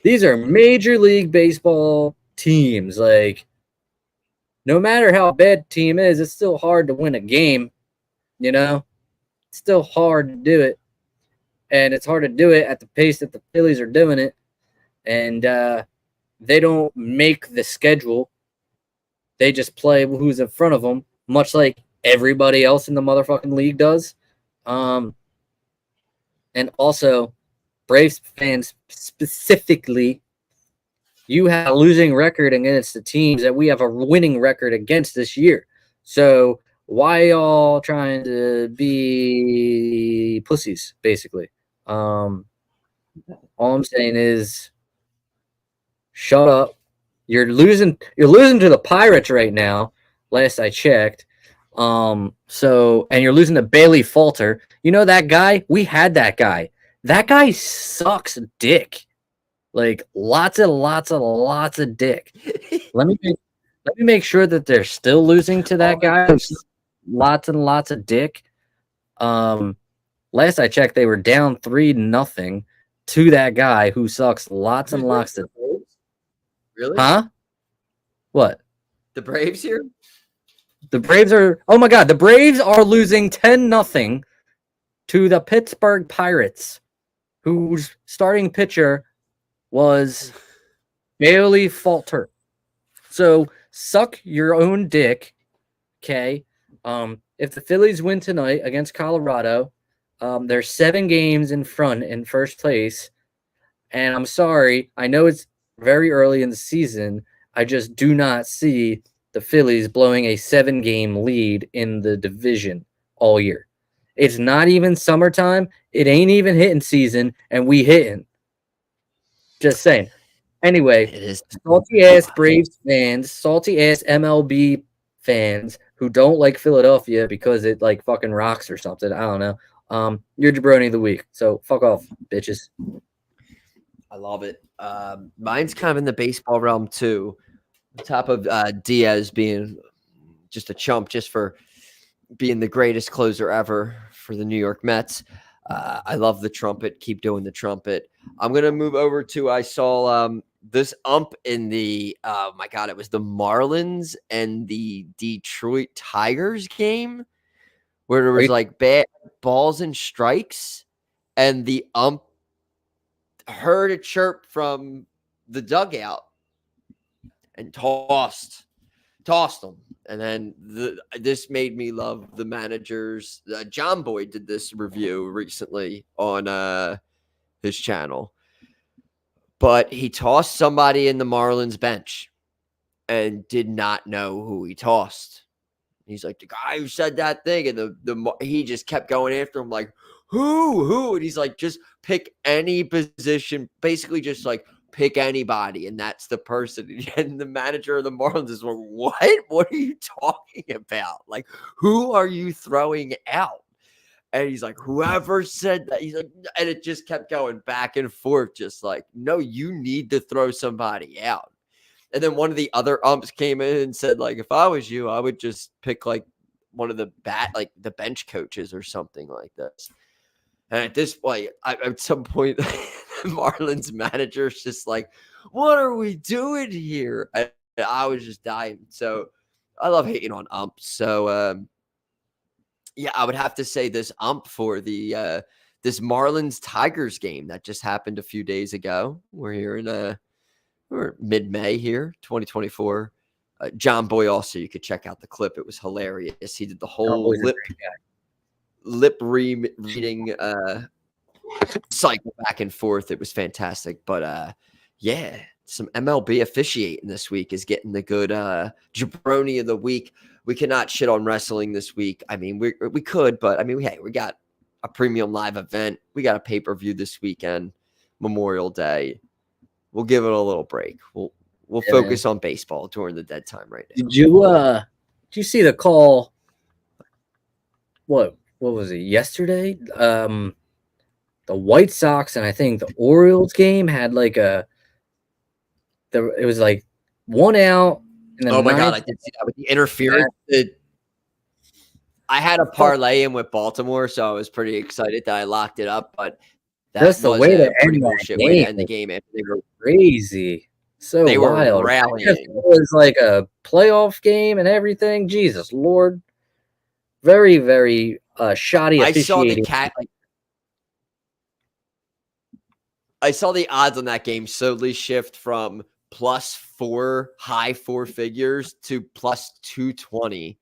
these are Major League Baseball teams. Like, no matter how bad a team is, it's still hard to win a game, you know? It's still hard to do it. And it's hard to do it at the pace that the Phillies are doing it. And they don't make the schedule. They just play who's in front of them, much like everybody else in the motherfucking league does. And also, Braves fans specifically, you have a losing record against the teams that we have a winning record against this year. So why y'all trying to be pussies, basically? All I'm saying is shut up. You're losing to the Pirates right now, last I checked. And you're losing to Bailey Falter. You know that guy? We had that guy. That guy sucks dick. Like lots of dick. Let me make sure that they're still losing to that guy. Lots and lots of dick. Last I checked, they were down 3-0 to that guy who sucks lots and lots of. Really? Huh? What? The Braves here? The Braves are. Oh my God! The Braves are losing 10-0 to the Pittsburgh Pirates, whose starting pitcher was Bailey Falter. So suck your own dick, okay? If the Phillies win tonight against Colorado, they're 7 games in front in first place. And I'm sorry, I know it's very early in the season. I just do not see the Phillies blowing a 7-game lead in the division all year. It's not even summertime. It ain't even hitting season, and we hitting. Just saying. Anyway, It is salty ass Braves fans, salty ass MLB fans who don't like Philadelphia because it like fucking rocks or something. I don't know. You're jaBROni of the week, so fuck off, bitches. I love it. Mine's kind of in the baseball realm too. On top of Diaz being just a chump, just for being the greatest closer ever for the New York Mets. I love the trumpet. Keep doing the trumpet. I'm gonna move over to. I saw this ump in the. Oh my God! It was the Marlins and the Detroit Tigers game, where there was like bad balls and strikes, and the ump heard a chirp from the dugout and tossed them. And then this made me love the managers. John Boy did this review recently on his channel, but he tossed somebody in the Marlins bench and did not know who he tossed. He's like, the guy who said that thing, and he just kept going after him like, who? And he's like, just pick any position, basically just like pick anybody, and that's the person. And the manager of the Marlins is like, what are you talking about? Like, who are you throwing out? And he's like, whoever said that. He's like, and it just kept going back and forth, just like, no, you need to throw somebody out. And then one of the other umps came in and said, like, if I was you, I would just pick like one of the bench coaches or something like this. And at this point, at some point, Marlins manager's just like, what are we doing here? I was just dying. So I love hating on umps. So, yeah, I would have to say this ump for the this Marlins Tigers game that just happened a few days ago. We're here in we're mid-May here, 2024. John Boy also, you could check out the clip. It was hilarious. He did the whole lip reading cycle back and forth. It was fantastic. But yeah, some MLB officiating this week is getting the good jabroni of the week. We cannot shit on wrestling this week. I mean, we could, but I mean, we got a premium live event. We got a pay-per-view this weekend, Memorial Day. We'll give it a little break. We'll focus on baseball during the dead time right now. Did you see the call? What was it yesterday? The White Sox and I think the Orioles game had like it was like 1 out. And then oh my God, I did see that with the interference. I had a parlay in with Baltimore, so I was pretty excited that I locked it up. But that's the way to end the game. After they were crazy. So they wild. Were rallying. It was like a playoff game and everything. Jesus Lord. Very, very shoddy officiating. I saw the odds on that game slowly shift from +4, high 4 figures to +220.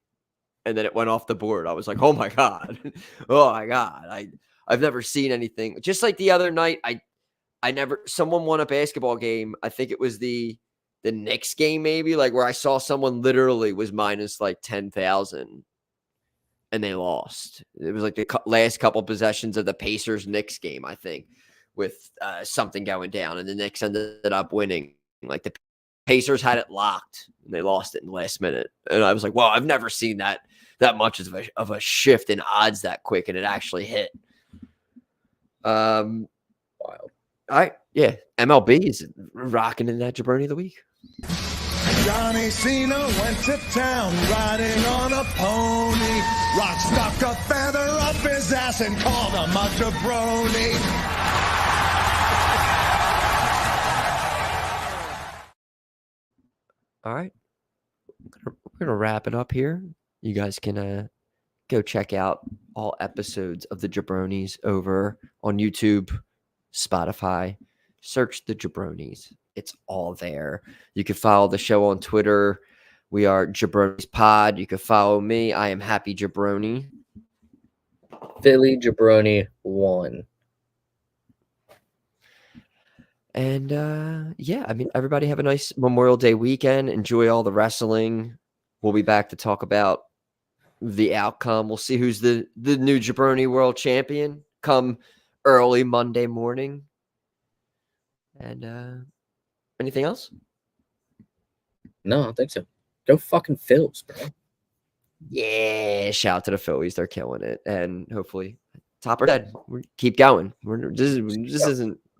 And then it went off the board. I was like, oh my God. Oh my God. I've never seen anything. Just like the other night, someone won a basketball game. I think it was the Knicks game, maybe, like where I saw someone literally was minus like 10,000 and they lost. It was like the last couple possessions of the Pacers Knicks game, I think, with something going down, and the Knicks ended up winning. Like the Pacers had it locked and they lost it in the last minute. And I was like, well, I've never seen that much of a shift in odds that quick, and it actually hit. Wild. All right. Yeah. MLB is rocking in that jabroni of the week. Johnny Cena went to town riding on a pony. Rock stuck a feather up his ass and called him a jabroni. All right. We're going to wrap it up here. You guys can go check out all episodes of the jaBROnis over on YouTube, Spotify. Search the jaBROnis. It's all there. You can follow the show on Twitter. We are jaBROnis Pod. You can follow me. I am Happy Jabroni. Philly Jabroni 1. And yeah, I mean, everybody have a nice Memorial Day weekend. Enjoy all the wrestling. We'll be back to talk about the outcome. We'll see who's the new jaBROni world champion come early Monday morning. And anything else? No, I don't think so. Go fucking Phils, bro. Yeah, shout out to the Phillies. They're killing it. And hopefully top or dead. Keep going. We're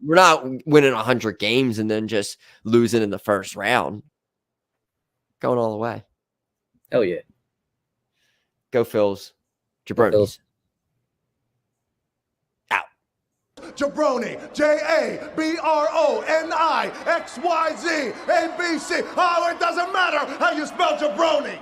not winning 100 games and then just losing in the first round. Going all the way. Hell yeah. Go Phils. jaBROnis. Out. jaBROni, jaBROni, XYZ, ABC. Oh, it doesn't matter how you spell jaBROni.